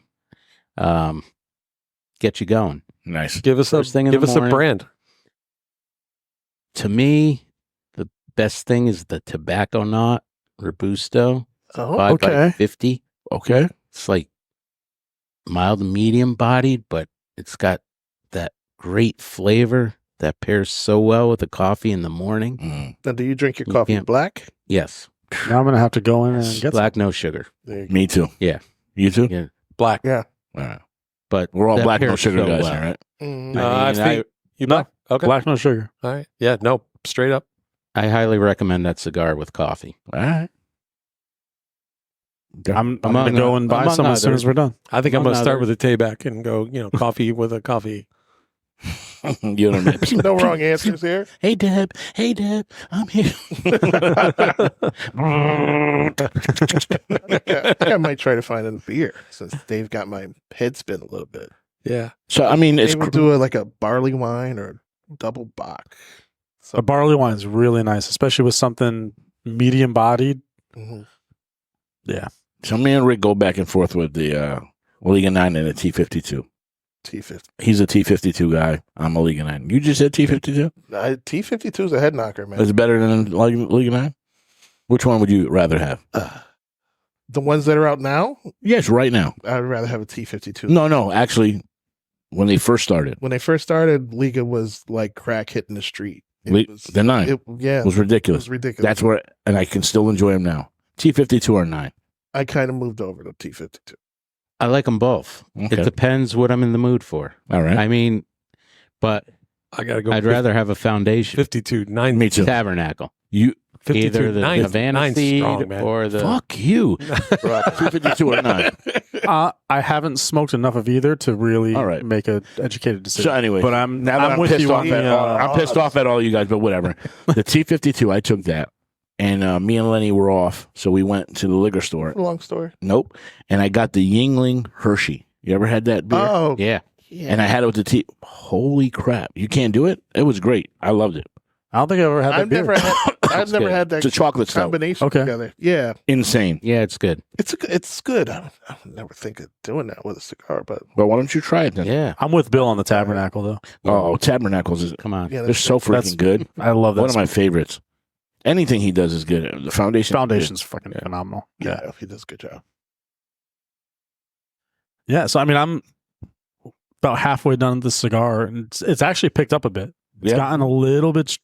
go. Get you going. Nice. Give us First thing in give the us a morning. brand. To me, the best thing is the tobacco knot Robusto Oh, 5x50. Okay. It's like mild to medium bodied, but it's got that great flavor that pairs so well with the coffee in the morning. Mm. now do you drink your You coffee can't- black? Yes. Now I'm gonna have to go in and get some. Black, no sugar. There you go. Me too. Yeah. You too? Yeah. Black. Yeah. All right. But We're all that black, no pairs sugar so guys well. here, right? Mhm. I think you No. black. Okay. Black, no sugar. All right. Yeah. No. Straight up. I highly recommend that cigar with coffee. All right. I'm going Among- to go and buy among some as soon as others. we're done. I think I'm Among going to start others. with a Tayback and go, coffee with a coffee. You know what I mean? No wrong answers here. Hey, Deb, I'm here. I think I might try to find a beer since Dave got my head spin a little bit. Yeah. So, I mean, it's Maybe we'll do like a barley wine or double bock. A barley wine is really nice, especially with something medium bodied. Mhm. so me and Rick go back and forth with the Liga 9 and the T52. T50. He's a T52 guy. I'm a Liga 9. You just said T52? T52 is a head knocker, man. Is it better than Liga 9? Which one would you rather have? The ones that are out now, Yes, right now. I'd rather have a T52. No, actually, when they first started, When they first started, Liga was like crack hitting the street. the 9 It was it ridiculous. was ridiculous. That's where, and I can still enjoy them now. T52 or 9. I kind of moved over to T52. I like them both. Okay. It depends what I'm in the mood for. All right. I mean, but I got to go. I'd rather have a foundation 52, 9. Me too. tabernacle. You 52, Either the 9, Havana 9's seed strong, man. or the fuck you. T52 or 9. I haven't smoked enough of either to really All right. make an educated decision. So anyway, but I'm now that I'm with pissed you off on at the. I'm pissed off at all you guys, but whatever. The T52, I took that, and me and Lenny were off, so we went to the liquor store. Long story. Nope, and I got the Yingling Hershey. You ever had that beer? Oh, yeah. yeah. And I had it with the tea. Holy crap! You can't do it. It was great. I loved it. I don't think I've ever had that I've beer. never had. I've It's never good. had that It's a chocolate stout. combination Okay. together. Yeah, Insane. Yeah, it's good. it's good. I would never think of doing that with a cigar, but But why don't you try it then? Yeah. I'm with Bill on the Tabernacle though. Oh, Tabernacles is Come on. yeah, they're so That's- freaking good. I love that. One of my favorites. Anything he does is good. The foundation. Foundation's fucking phenomenal. yeah, he does a good job. Yeah. So I mean, I'm about halfway done with the cigar, and it's actually picked up a bit. It's Yeah. gotten a little bit.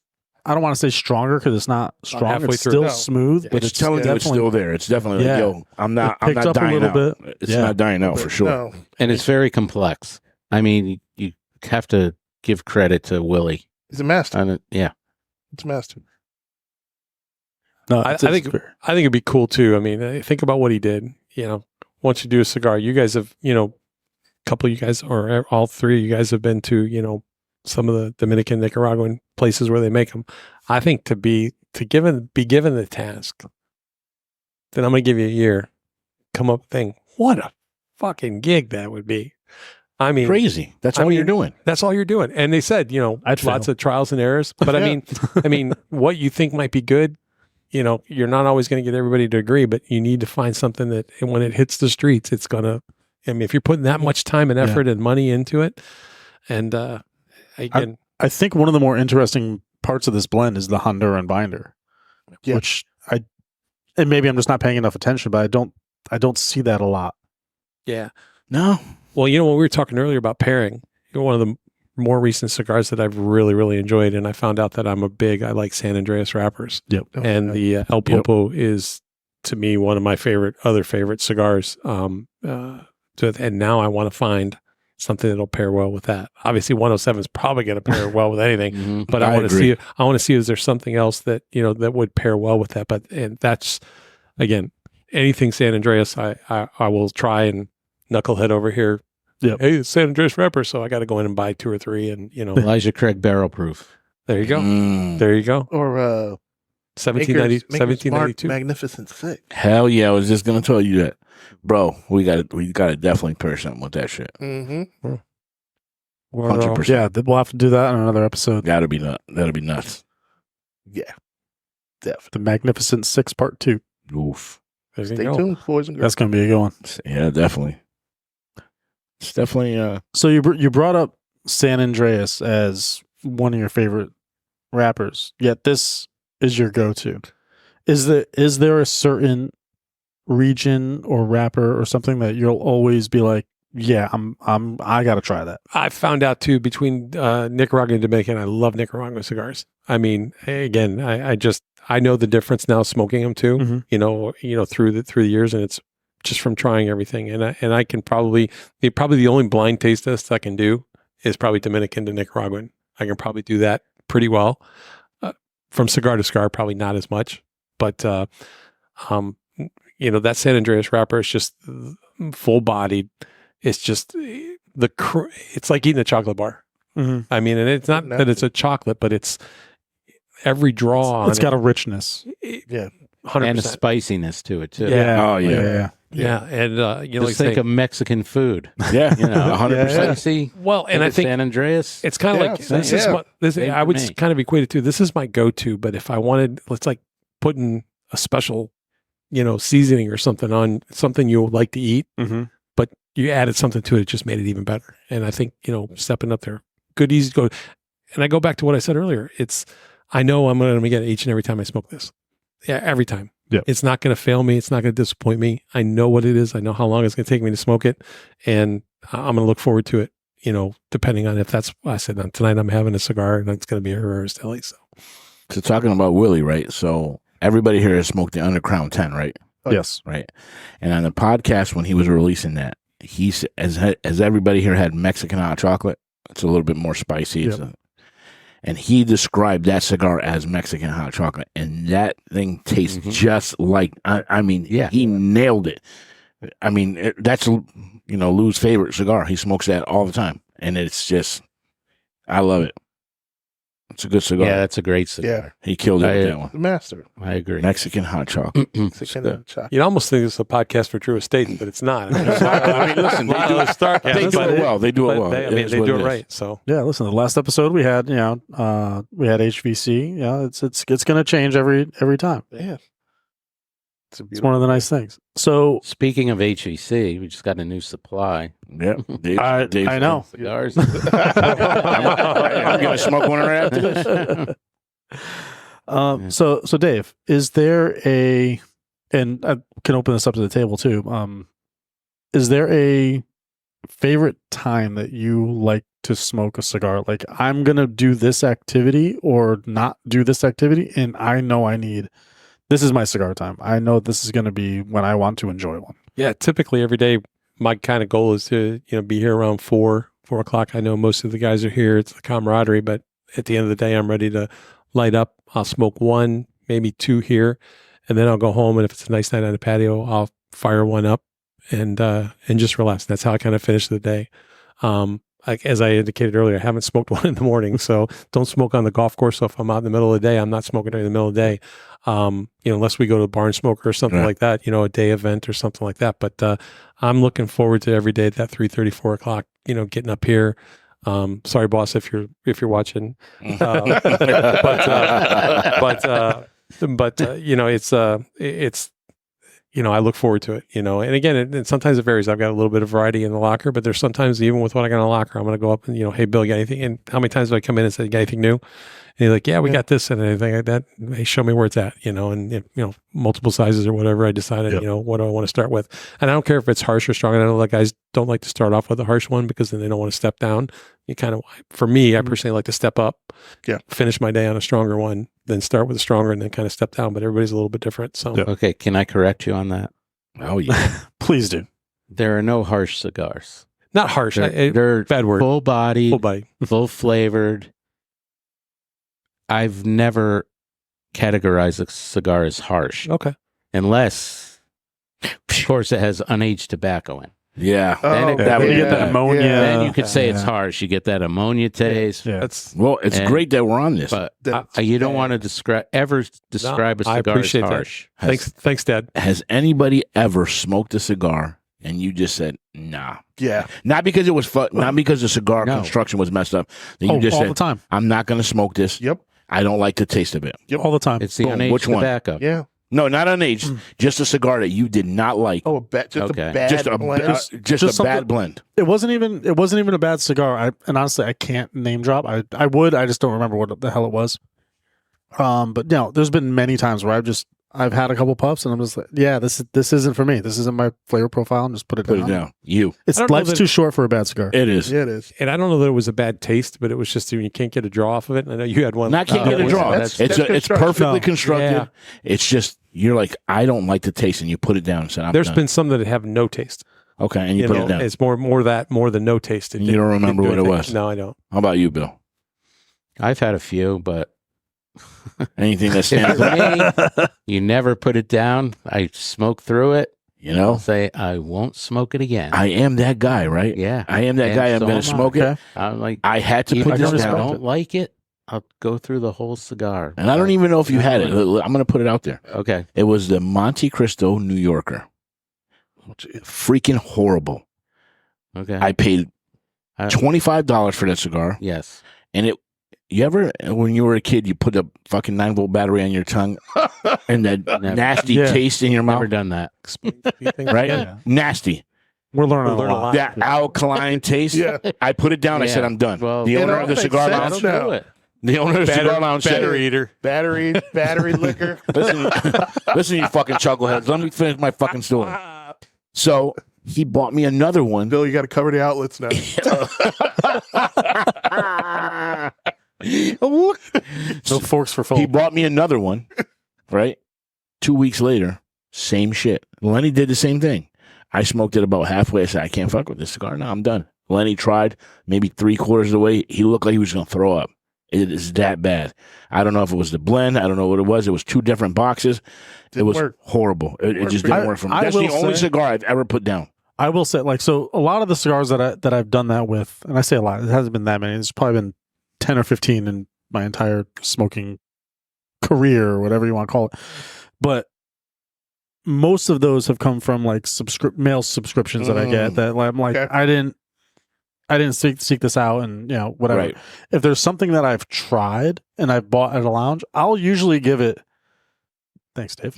I don't want to say stronger because it's not strong. halfway It's through. still No. smooth, but It's it's telling you it's definitely still there. It's definitely Yeah. like, yo, I'm not picked up a dying little out. bit. It's Yeah. not dying out for sure. No, And it's very complex. I mean, you have to give credit to Willie. he's a master. On it. Yeah. It's a master. No, I it's think fair. I think it'd be cool too. I mean, think about what he did. Once you do a cigar, you guys have, a couple of you guys, or all three of you guys have been to, some of the Dominican, Nicaraguan places where they make them. I think to be given the task, then I'm going to give you a year. Come up with a thing. What a fucking gig that would be. I mean, Crazy. That's I all you're mean, doing. that's all you're doing. And they said, I'd lots fail. of trials and errors. But Yeah. I mean, what you think might be good, you're not always going to get everybody to agree, but you need to find something that when it hits the streets, it's going to, if you're putting that much time and effort and money into it, and again, I think one of the more interesting parts of this blend is the Honduran binder, Yeah. which and maybe I'm just not paying enough attention, but I don't see that a lot. yeah. No. Well, when we were talking earlier about pairing, one of the more recent cigars that I've really, really enjoyed, and I found out that I like San Andreas wrappers. Yep. And the El Popo is, to me, one of my other favorite cigars. And now I want to find something that'll pair well with that. Obviously, 107 is probably going to pair well with anything, Mhm. but I I want to agree. see. I want to see if there's something else that that would pair well with that. And that's again, anything San Andreas, I will try and knucklehead over here. Yep. Hey, it's San Andreas wrapper, so I got to go in and buy 2 or 3, and Elijah Craig barrel proof. there you go. Mm. There you go. Or 1790, Maker's Mark 1792. Magnificent Six. Hell yeah. I was just going to tell you that. Bro, we got to definitely pair something with that shit. Mm-hmm. 100%. Yeah, we'll have to do that on another episode. That'll be nuts. Yeah, definitely. The Magnificent Six Part 2. Oof. There you Stay go. tuned, boys and girls. That's going to be a good one. Yeah, definitely. It's definitely So you brought up San Andreas as one of your favorite rappers, yet this is your go-to. Is there a certain region or rapper or something that you'll always be like, yeah, I got to try that? I found out too between Nicaragua and Dominican, I love Nicaraguan cigars. I mean, again, I know the difference now smoking them too. Mhm. Through the years, and it's just from trying everything. And I can probably the only blind taste test I can do is probably Dominican to Nicaraguan. I can probably do that pretty well. From cigar to cigar, probably not as much, but that San Andreas wrapper is just full bodied. It's just it's like eating a chocolate bar. Mhm. I mean, and it's not that it's a chocolate, but it's every draw. It's got a richness. Yeah. 100%. And a spiciness to it too. Yeah. Oh yeah. Yeah, and Just think of Mexican food. Yeah. You know, 100%. spicy. well, and I think San Andreas. it's kind of like same. this is Yeah. what this. Same I for would me. kind of equate it to. This is my go-to, but if I wanted, let's like putting a special, seasoning or something on something you like to eat, Mm-hmm. but you added something to it, it just made it even better. And I think stepping up there, good, easy to go. And I go back to what I said earlier. I know I'm going to get it each and every time I smoke this. Yeah, every time. Yeah. It's not going to fail me. It's not going to disappoint me. I know what it is. I know how long it's going to take me to smoke it. And I'm going to look forward to it, depending on if that's what I said. Tonight I'm having a cigar and it's going to be a Herrera Esteli. So talking about Willie, right? So everybody here has smoked the Undercrown 10, right? Yes. Right. And on the podcast when he was releasing that, as everybody here had Mexican hot chocolate, it's a little bit more spicy. Yep. And he described that cigar as Mexican hot chocolate, and that thing tastes just like. I mean, he nailed it. I mean, that's Lou's favorite cigar. He smokes that all the time, and it's just, I love it. It's a good cigar. Yeah, that's a great cigar. Yeah. He killed it with that one. The master. I agree. Mexican hot chocolate. Mexican chocolate. You'd almost think it's a podcast for True Estates, but it's not. I mean, listen, they do it well. They do it well. They is do what it is. right. So Yeah, listen. The last episode we had, we had HVC. Yeah, it's going to change every time. Yeah. It's one of the nice things. So Speaking of HEC, we just got a new supply. Yeah, I know. Cigars. I'm gonna smoke one right after this. So Dave, is there and I can open this up to the table too. Is there a favorite time that you like to smoke a cigar? Like, I'm gonna do this activity or not do this activity, and I know this is my cigar time. I know this is going to be when I want to enjoy one. yeah, typically every day, my kind of goal is to be here around 4:00. I know most of the guys are here. It's the camaraderie, but at the end of the day, I'm ready to light up. I'll smoke one, maybe two here, and then I'll go home. And if it's a nice night on the patio, I'll fire one up and just relax. That's how I kind of finish the day. As I indicated earlier, I haven't smoked one in the morning, so don't smoke on the golf course. So if I'm out in the middle of the day, I'm not smoking during the middle of the day. Unless we go to a barn smoker or something like that, a day event or something like that. But I'm looking forward to every day at that 3:30, 4 o'clock, getting up here. Sorry, boss, if you're watching. It's I look forward to it, and again, and sometimes it varies. I've got a little bit of variety in the locker, but there's sometimes even with what I got in the locker, I'm going to go up and, hey, Bill, you got anything? And how many times do I come in and say, you got anything new? And he's like, yeah, we got this and anything like that. Hey, show me where it's at, and multiple sizes or whatever I decided, what do I want to start with? And I don't care if it's harsh or strong. And I know that guys don't like to start off with a harsh one because then they don't want to step down. For me, I personally like to step up, finish my day on a stronger one, then start with a stronger and then kind of step down. But everybody's a little bit different. So, Okay, can I correct you on that? Oh yeah, Please do. There are no harsh cigars. not harsh. They're Bad word. full bodied, Full body. full flavored. I've never categorized a cigar as harsh, Okay. unless, of course, it has unaged tobacco in. yeah. Then that would you be get that bad. ammonia. Then you could say it's Yeah. harsh. You get that ammonia taste. Yeah. That's Well, it's And- great that we're on this. But That's you don't bad. want to describe a cigar I as appreciate that. harsh. thanks, Dad. Has anybody ever smoked a cigar and you just said nah? Yeah. Not because it was not because the cigar No. construction was messed up. Then you Oh, just all the said, time. I'm not going to smoke this. Yep. I don't like the taste of it. All the time. It's the Boom. unaged Which one? tobacco. Yeah. No, not unaged. Just a cigar that you did not like. Oh, just Okay. a bad just a blend. just a something- bad blend. It wasn't even a bad cigar. And honestly, I can't name drop. I would. I just don't remember what the hell it was. But there's been many times where I've had a couple puffs and I'm just like, yeah, this isn't for me. This isn't my flavor profile. And just put it Put down. it down. You. It's I don't know life's that- too short for a bad cigar. It is. Yeah, it is. And I don't know that it was a bad taste, but it was just you can't get a draw off of it. And I know you had one. Not can't get a draw. that's- It's that's it's construction. perfectly No. constructed. Yeah. It's just you're like, I don't like the taste, and you put it down and said, I'm There's done. been some that have no taste. Okay, and you put it down. It's more than no taste. It You didn't- don't remember didn't do what it anything. was? No, I don't. How about you, Bill? I've had a few, but Anything that If stands out, it's me, you never put it down. I smoke through it. you know. I'll say I won't smoke it again. I am that guy, right? Yeah. I am that And guy. I'm so going am to I. smoke it. Okay. I'm like, I had to even put if this I down. don't like it, I'll go through the whole cigar. And I don't even know if you had it. I'm going to put it out there. Okay. It was the Monte Cristo New Yorker. Freaking horrible. Okay. I paid I- $25 for that cigar. yes. And you ever, when you were a kid, you put a fucking 9-volt battery on your tongue and that Never. nasty Yeah. taste in your Never mouth? done that. Right? Yeah. Nasty. We're learning We'll a learn a lot. lot. That alkaline taste. Yeah. I put it down. I Yeah. said, I'm done. Well, the it owner all of the makes cigar sense. lounge. Now. do it. The owner of the cigar lounge said, Battery eater. Battery liquor. listen, you fucking chuckleheads. Let me finish my fucking story. So he bought me another one. Bill, you got to cover the outlets now. No forks for He food. bought me another one, right? 2 weeks later, same shit. Lenny did the same thing. I smoked it about halfway. I said, I can't fuck with this cigar. No, I'm done. Lenny tried maybe 3/4 of the way. He looked like he was going to throw up. It is that bad. I don't know if it was the blend. I don't know what it was. It was 2 different boxes. It Didn't was work. horrible. It just didn't work for me. I That's the will only say- cigar I've ever put down. I will say, like, so a lot of the cigars that I've done that with, and I say a lot, it hasn't been that many. It's probably been 10 or 15 in my entire smoking career or whatever you want to call it. But most of those have come from like mail subscriptions that I get that I'm like, Okay. I didn't seek this out and whatever. Right. If there's something that I've tried and I've bought at a lounge, I'll usually give it. Thanks, Dave.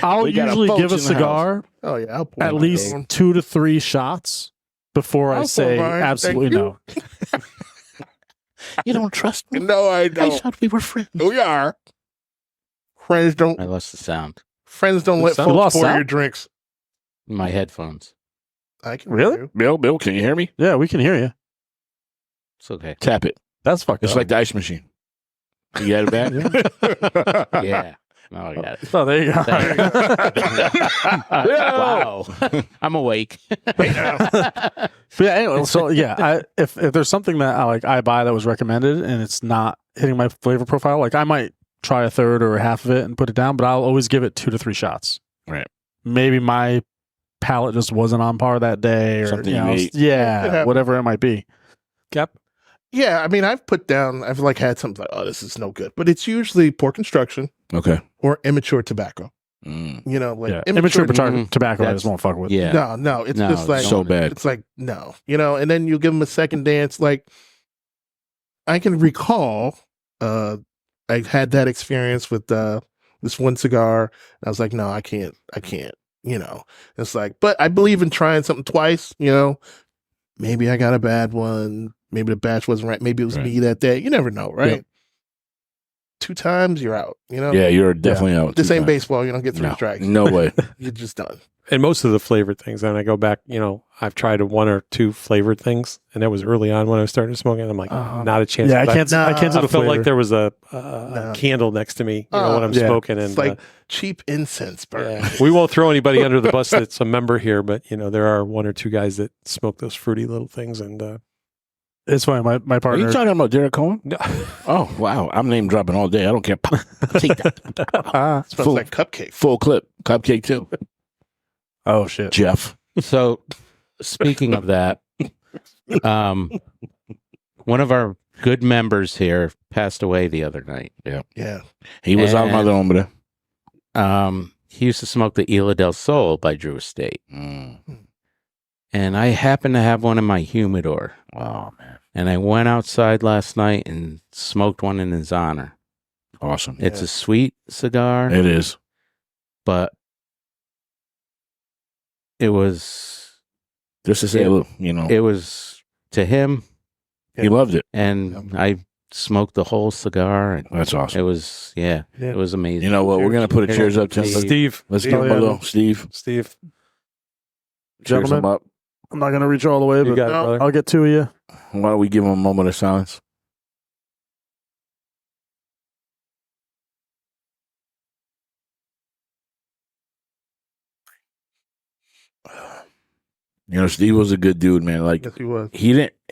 I'll We got a usually Fulch give a in the cigar Oh yeah, I'll pour at it least down. 2 to 3 shots before I I'll say pour mine. absolutely Thank you. no. You don't trust me? No, I I don't. thought we were friends. We are. Friends don't. I lost the sound Friends don't let You folks lost pour sound? your drinks. in my headphones. I can Really? hear Bill, can you hear me? Yeah, we can hear you. It's okay. Tap it. That's fucked It's up. like the ice machine. You got it back? Yeah. No, I got it. Oh, there you go. Wow. I'm awake. But yeah, anyway, so yeah, if there's something that I buy that was recommended and it's not hitting my flavor profile, like I might try a third or a half of it and put it down, but I'll always give it 2 to 3 shots. Right. Maybe my palate just wasn't on par that day, or Something you know, you ate. Could yeah, happen. whatever it might be. Cap. Yeah, I mean, I've had something like, oh, this is no good, but it's usually poor construction Okay. or immature tobacco. Mm. You know, like Yeah, immature tobacco I That's- just won't fuck with. Yeah. No, it's No, just like So bad. it's like no, and then you give them a second dance. Like I can recall, I had that experience with this one cigar. And I was like, no, I can't. It's like, but I believe in trying something twice. Maybe I got a bad one. Maybe the batch wasn't right. Maybe it was Right. me that day. You never know, right? Yep. 2 times, you're out. Yeah, you're definitely out. This 2 ain't times. baseball. You don't get 3 No. strikes. No way. You're just done. And most of the flavored things, and I go back, I've tried 1 or 2 flavored things, and that was early on when I was starting to smoke, and I'm like, not a chance. Yeah, I But can't. I can't do I the felt flavor. like there was a No. candle next to me, when I'm yeah. smoking, and It's like cheap incense burn. we won't throw anybody under the bus that's a member here, but there are 1 or 2 guys that smoke those fruity little things, and It's funny. My Are you partner. talking about Derek Cohen? no, Oh, wow. I'm name dropping all day. I don't care. Take that. Smells Full- like cupcake. Full clip. Cupcake, too. Oh shit. Jeff. So, speaking of that, one of our good members here passed away the other night. Yeah. He was Alma de And- Hombre. He used to smoke the Isla del Sol by Drew Estate. Mm. And I happened to have one in my humidor. Wow, man. And I went outside last night and smoked one in his honor. Awesome. It's Yeah. a sweet cigar, It is. but it was Just to say, Yeah. look, it was to him, he loved it. and I smoked the whole cigar, and That's awesome. it was Yeah. it was amazing. You know what? We're going to put a cheers up to him. Steve, Let's Steve. give him a little. Steve. Steve, Cheers him Gentlemen. up. I'm not gonna reach all the way, you but got it, no, brother. I'll get 2 of you. Why don't we give him a moment of silence? You know, Steve was a good dude, man. Like Yes, he was.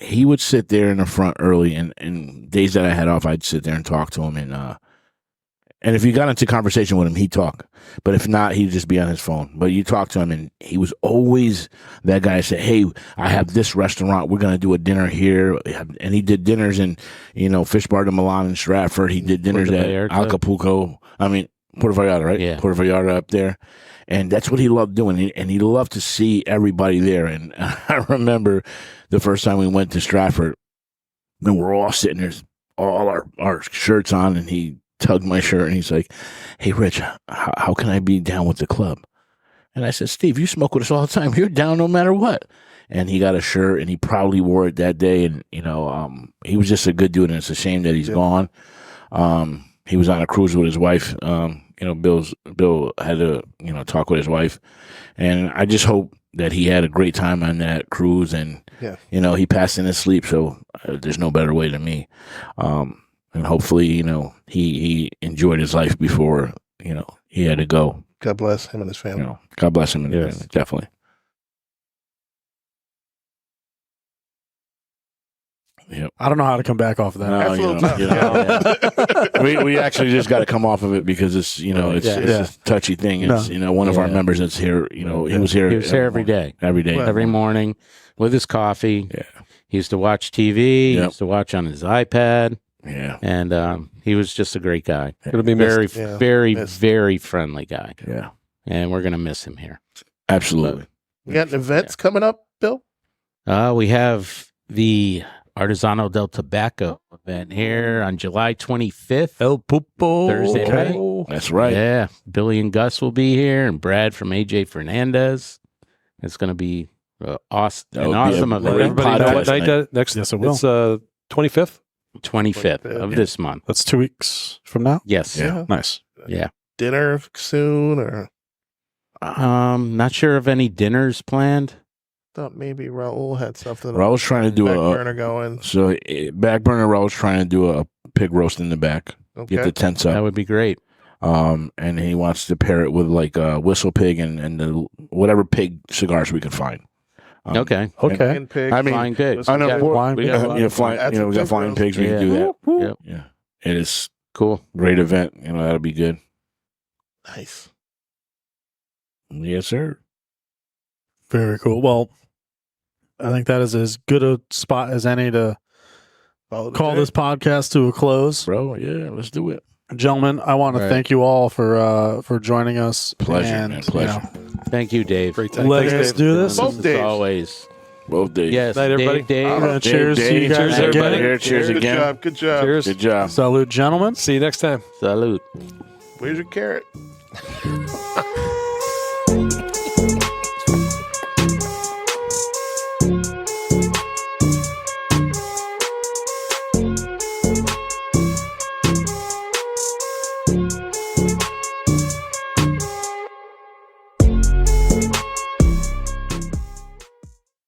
he would sit there in the front early, and days that I had off, I'd sit there and talk to him, and if you got into conversation with him, he'd talk. But if not, he'd just be on his phone. But you talk to him, and he was always that guy that said, hey, I have this restaurant. We're going to do a dinner here. And he did dinners in, Fish Bar de Milan in Stratford. He did dinners Puerto at Vallarta. Acapulco. I mean, Puerto Vallarta, right? Yeah. Puerto Vallarta up there. And that's what he loved doing. And he loved to see everybody there. And I remember the first time we went to Stratford, and we're all sitting there, all our shirts on, and he tugged my shirt and he's like, hey, Rich, how can I be down with the club? And I said, Steve, you smoke with us all the time. You're down no matter what. And he got a shirt and he probably wore it that day. And, he was just a good dude. And it's a shame that he's gone. He was on a cruise with his wife. Bill had to, talk with his wife. And I just hope that he had a great time on that cruise. And, he passed in his sleep. So there's no better way than me. And hopefully, he enjoyed his life before, he had to go. God bless him and his family. God bless him and his family, definitely. Yep. I don't know how to come back off of that. We actually just got to come off of it because it's it's a touchy thing. It's one of our members that's here. He was here. He was here every day, every morning with his coffee. Yeah, he used to watch TV. He used to watch on his iPad. Yeah, and he was just a great guy. Gonna be very, missed. very friendly guy. Yeah, and we're gonna miss him here. Absolutely. You got events coming up, Bill? We have the Artesano del Tobacco event here on July 25th. El Pupo. Thursday night. That's right. Yeah, Billy and Gus will be here, and Brad from AJ Fernandez. It's going to be awesome, an awesome event. Everybody know what night that next? Yes, it will. It's 25th. 25th of this month. That's 2 weeks from now. Yes. Yeah. Nice. Yeah. Dinner soon, or not sure of any dinners planned. thought maybe Raul had something. Raul's trying to do back a burner going. So back burner, Raul's trying to do a pig roast in the back. Okay. Get the tents up. That would be great. And he wants to pair it with like a whistle pig and the whatever pig cigars we could find. Okay. Okay. And pig. I mean, Flying pigs. I know Yeah, flying we pigs. got flying. We got flying pigs. We can do that. Yep. Yeah, it is Cool. great event. That'll be good. Nice. Yes, sir. Very cool. Well, I think that is as good a spot as any to call this podcast to a close. Bro, yeah, let's do it. Gentlemen, I want to Right. thank you all for joining us. Pleasure, and, man. Pleasure. Thank you, Dave. Great time. Let's Thanks, Dave. do this. Both As days. always. Both days. Yes. Night, everybody. Dave. Cheers to you Dave, guys cheers, again. everybody here. Cheers Good again. job. Good job. Cheers. Good job. Salute, gentlemen. See you next time. Salute. Where's your carrot?